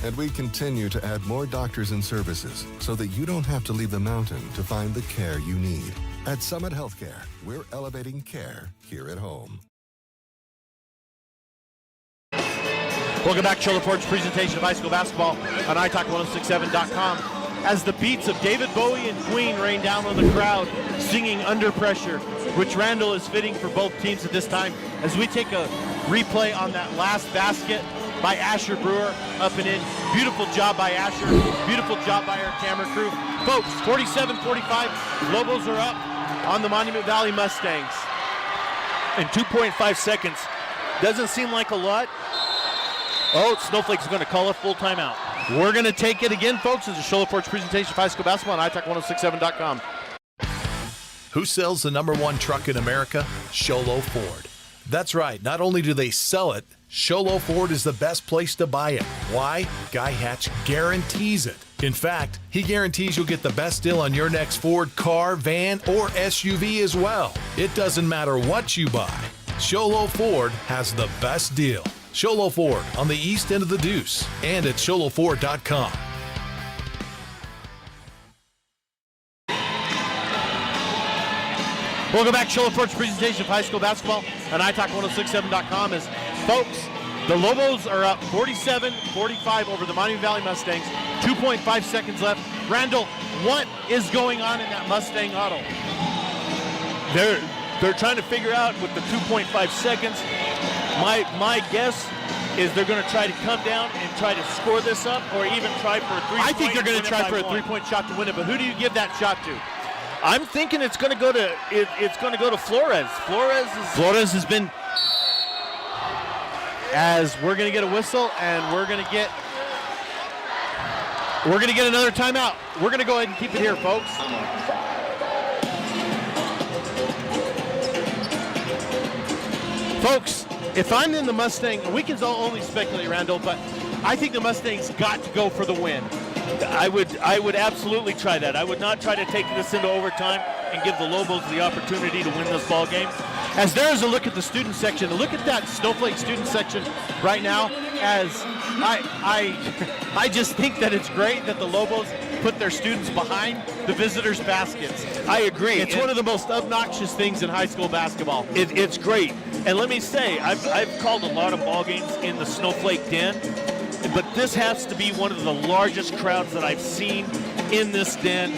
E: And we continue to add more doctors and services so that you don't have to leave the mountain to find the care you need. At Summit Healthcare, we're elevating care here at home.
A: Welcome back to Show Ford's presentation of high school basketball on iTalk1067.com. As the beats of David Bowie and Queen rain down on the crowd, singing Under Pressure, which Randall is fitting for both teams at this time, as we take a replay on that last basket by Asher Brewer, up and in. Beautiful job by Asher. Beautiful job by our camera crew. Folks, 47-45, Lobos are up on the Monument Valley Mustangs.
B: In 2.5 seconds, doesn't seem like a lot. Oh, Snowflake's going to call a full timeout.
A: We're going to take it again, folks, as a Show Ford's presentation of high school basketball on iTalk1067.com.
D: Who sells the #1 truck in America? Sholo Ford. That's right. Not only do they sell it, Sholo Ford is the best place to buy it. Why? Guy Hatch guarantees it. In fact, he guarantees you'll get the best deal on your next Ford car, van, or SUV as well. It doesn't matter what you buy. Sholo Ford has the best deal. Sholo Ford on the east end of the Deuce and at sholoford.com.
A: Welcome back to Show Ford's presentation of high school basketball on iTalk1067.com. As folks, the Lobos are up 47-45 over the Monument Valley Mustangs. 2.5 seconds left. Randall, what is going on in that Mustang huddle?
B: They're trying to figure out with the 2.5 seconds. My guess is they're going to try to come down and try to score this up, or even try for a 3-point.
A: I think they're going to try for a 3-point shot to win it. But who do you give that shot to?
B: I'm thinking it's going to go to Flores. Flores
A: has been, as we're going to get a whistle and we're going to get another timeout. We're going to go ahead and keep it here, folks. Folks, if I'm in the Mustang, we can only speculate, Randall, but I think the Mustangs got to go for the win.
B: I would absolutely try that. I would not try to take this into overtime and give the Lobos the opportunity to win this ball game.
A: As there is a look at the student section, look at that Snowflake student section right now. As I just think that it's great that the Lobos put their students behind the visitors' baskets.
B: I agree.
A: It's one of the most obnoxious things in high school basketball.
B: It's great. And let me say, I've called a lot of ball games in the Snowflake Den, but this has to be one of the largest crowds that I've seen in this den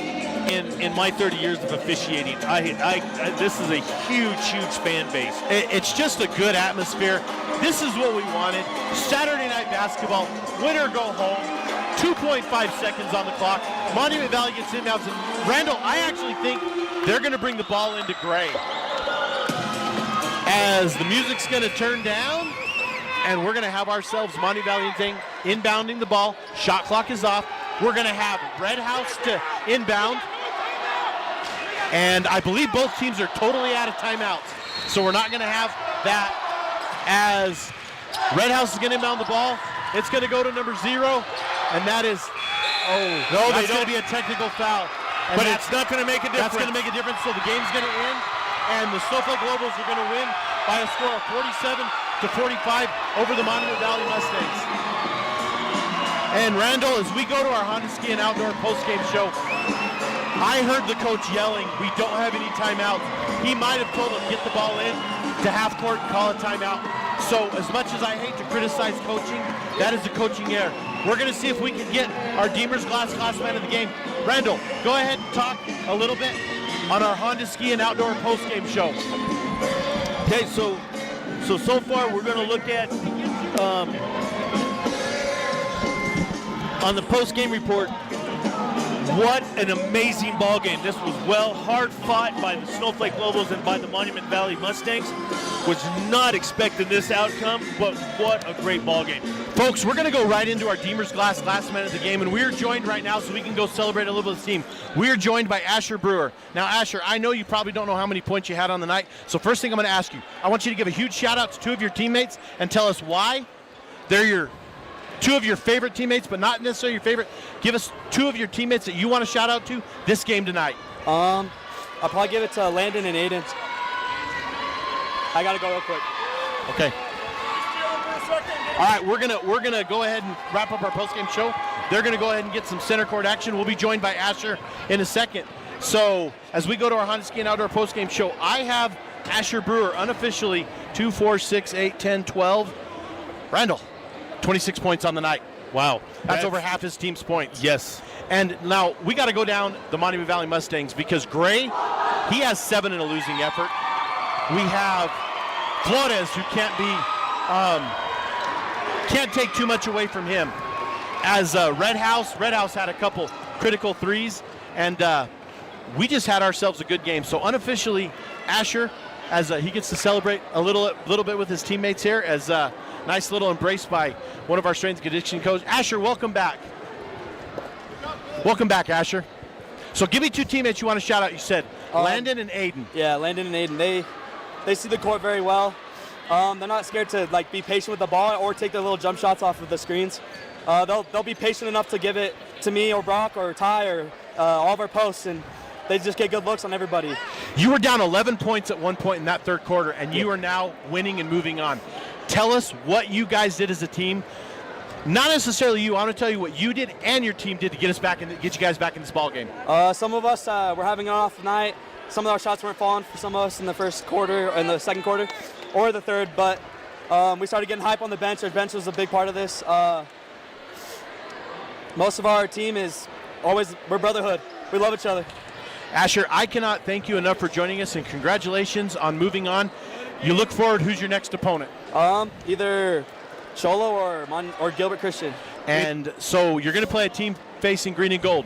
B: in my 30 years of officiating. This is a huge fan base.
A: It's just a good atmosphere. This is what we wanted. Saturday night basketball, win or go home. 2.5 seconds on the clock. Monument Valley gets inbounds. And Randall, I actually think they're going to bring the ball into Gray. As the music's going to turn down, and we're going to have ourselves Monument Valley inbounding the ball. Shot clock is off. We're going to have Red House to inbound. And I believe both teams are totally out of timeouts. So we're not going to have that. As Red House is going to inbound the ball, it's going to go to number 0. And that is, that's going to be a technical foul. And
B: but it's not going to make a difference.
A: That's going to make a difference. So the game's going to end. And the Snowflake Lobos are going to win by a score of 47-45 over the Monument Valley Mustangs. And Randall, as we go to our Honda Ski and Outdoor postgame show, I heard the coach yelling, we don't have any timeouts. He might have told them, get the ball in to half court and call a timeout. So as much as I hate to criticize coaching, that is a coaching error. We're going to see if we can get our Deemer's Glass man of the game. Randall, go ahead and talk a little bit on our Honda Ski and Outdoor postgame show.
B: Okay, so far we're going to look at on the postgame report. What an amazing ball game. This was hard fought by the Snowflake Lobos and by the Monument Valley Mustangs. Was not expecting this outcome, but what a great ball game.
A: Folks, we're going to go right into our Deemer's Glass last minute of the game, and we are joined right now so we can go celebrate a little bit of the team. We are joined by Asher Brewer. Now, Asher, I know you probably don't know how many points you had on the night, so first thing I'm going to ask you, I want you to give a huge shout-out to 2 of your teammates and tell us why they're your 2 of your favorite teammates, but not necessarily your favorite. Give us 2 of your teammates that you want to shout out to this game tonight.
K: I'll probably give it to Landon and Aiden. I got to go real quick.
A: Okay. All right, we're gonna go ahead and wrap up our postgame show. They're gonna go ahead and get some center court action. We'll be joined by Asher in a second. So as we go to our Honda Ski and Outdoor postgame show, I have Asher Brewer unofficially 2, 4, 6, 8, 10, 12. Randall, 26 points on the night.
B: Wow.
A: That's over half his team's points.
B: Yes.
A: And now we got to go down the Monument Valley Mustangs because Gray, he has 7 in a losing effort. We have Flores, who can't take too much away from him. As Red House had a couple critical threes, and we just had ourselves a good game. So unofficially, Asher, as he gets to celebrate a little bit with his teammates here, as nice little embrace by one of our strength and conditioning coaches. Asher, welcome back. Welcome back, Asher. So give me 2 teammates you want to shout out. You said Landon and Aiden.
K: Yeah, Landon and Aiden. They see the court very well. They're not scared to be patient with the ball or take their little jump shots off of the screens. They'll be patient enough to give it to me or Brock or Ty or all of our posts, and they just get good looks on everybody.
A: You were down 11 points at one point in that third quarter, and you are now winning and moving on. Tell us what you guys did as a team. Not necessarily you. I want to tell you what you did and your team did to get you guys back in this ball game.
K: Some of us were having an off night. Some of our shots weren't falling for some of us in the first quarter, in the second quarter, or the third. But we started getting hype on the bench. Our bench was a big part of this. Most of our team we're brotherhood. We love each other.
A: Asher, I cannot thank you enough for joining us, and congratulations on moving on. You look forward. Who's your next opponent?
K: Either Cholo or Gilbert Christian.
A: And so you're going to play a team facing green and gold.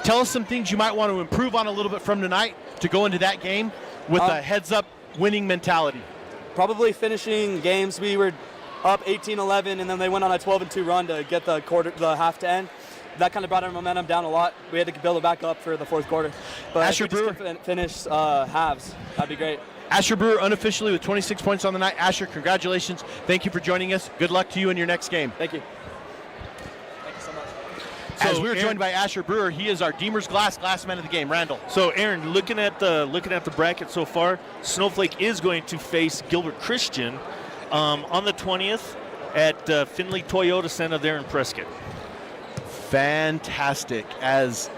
A: Tell us some things you might want to improve on a little bit from tonight to go into that game with a heads-up winning mentality.
K: Probably finishing games. We were up 18-11, and then they went on a 12-2 run to get the half to end. That kind of brought our momentum down a lot. We had to build it back up for the fourth quarter. But
A: Asher
K: if we just could finish halves, that'd be great.
A: Asher Brewer unofficially with 26 points on the night. Asher, congratulations. Thank you for joining us. Good luck to you in your next game.
K: Thank you. Thank you so much.
A: As we were joined by Asher Brewer, he is our Deemer's Glass man of the game. Randall.
B: So Aaron, looking at the bracket so far, Snowflake is going to face Gilbert Christian on the 20th at Findlay Toyota Center there in Prescott.
A: Fantastic. As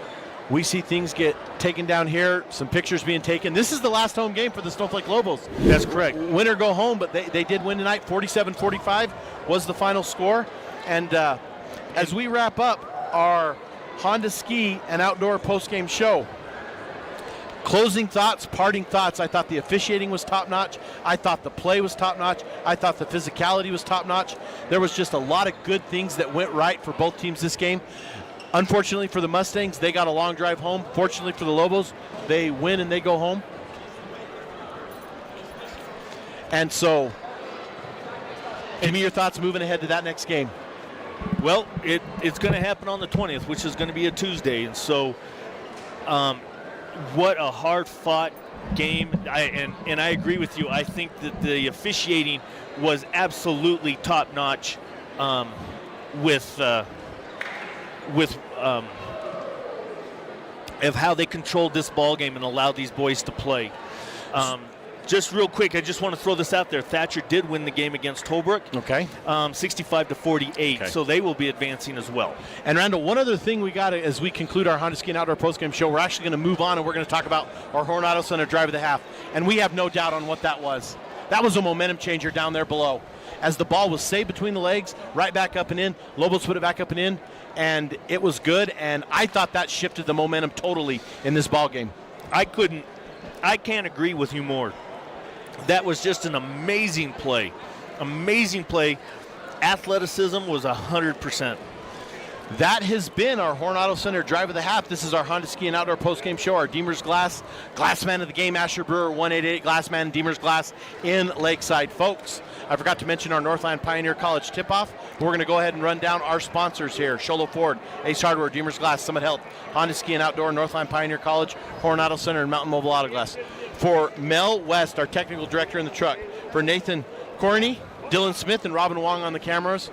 A: we see things get taken down here, some pictures being taken. This is the last home game for the Snowflake Lobos.
B: That's correct.
A: Win or go home, but they did win tonight. 47-45 was the final score. And as we wrap up our Honda Ski and Outdoor postgame show, closing thoughts, parting thoughts. I thought the officiating was top-notch. I thought the play was top-notch. I thought the physicality was top-notch. There was just a lot of good things that went right for both teams this game. Unfortunately for the Mustangs, they got a long drive home. Fortunately for the Lobos, they win and they go home. And so, give me your thoughts moving ahead to that next game.
B: Well, it's going to happen on the 20th, which is going to be a Tuesday. And so, what a hard-fought game. And I agree with you. I think that the officiating was absolutely top-notch with of how they controlled this ball game and allowed these boys to play. Just real quick, I just want to throw this out there. Thatcher did win the game against Holbrook.
A: Okay.
B: 65-48.
A: Okay.
B: So they will be advancing as well.
A: And Randall, one other thing we got as we conclude our Honda Ski and Outdoor postgame show, we're actually going to move on and we're going to talk about our Horn Auto Center drive of the half. And we have no doubt on what that was. That was a momentum changer down there below. As the ball was saved between the legs, right back up and in, Lobos put it back up and in, and it was good. And I thought that shifted the momentum totally in this ball game.
B: I can't agree with you more. That was just an amazing play. Amazing play. Athleticism was 100%.
A: That has been our Horn Auto Center Drive of the Half. This is our Honda Ski and Outdoor postgame show. Our Deemer's Glassman of the game, Asher Brewer, 188 Glassman, Deemer's Glass in Lakeside. Folks, I forgot to mention our Northland Pioneer College tip-off. We're going to go ahead and run down our sponsors here. Sholo Ford, Ace Hardware, Deemer's Glass, Summit Health, Honda Ski and Outdoor, Northland Pioneer College, Horn Auto Center, and Mountain Mobile Auto Glass. For Mel West, our technical director in the truck. For Nathan Corney, Dylan Smith, and Robin Wong on the cameras.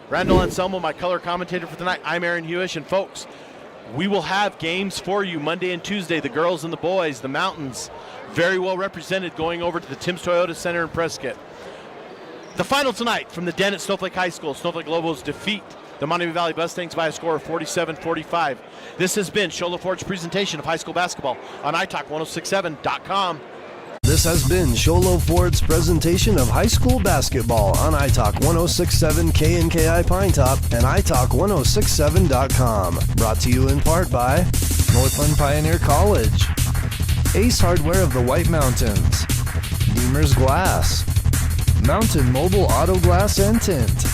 A: Randall Anselmo, my color commentator for tonight. I'm Aaron Hewish, and folks, we will have games for you Monday and Tuesday. The girls and the boys, the Mountains, very well represented, going over to the Tim's Toyota Center in Prescott. The final tonight from the Den at Snowflake High School. Snowflake Lobos defeat the Monument Valley Mustangs by a score of 47-45. This has been Sholo Ford's presentation of high school basketball on iTalk1067.com.
H: This has been Sholo Ford's presentation of high school basketball on iTalk 1067 KNKI Pine Top and iTalk1067.com. Brought to you in part by Northland Pioneer College, Ace Hardware of the White Mountains, Deemer's Glass, Mountain Mobile Auto Glass and Tint,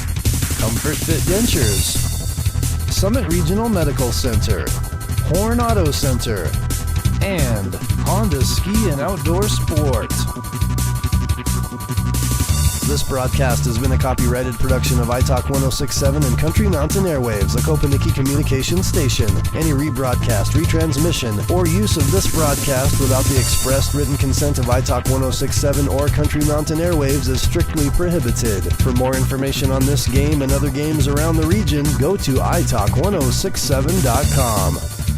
H: Comfort Fit Dentures, Summit Regional Medical Center, Horn Auto Center, and Honda Ski and Outdoor Sport. This broadcast has been a copyrighted production of iTalk 1067 and Country Mountain Airwaves, a Kopaniki communications station. Any rebroadcast, retransmission, or use of this broadcast without the expressed written consent of iTalk 1067 or Country Mountain Airwaves is strictly prohibited. For more information on this game and other games around the region, go to iTalk1067.com.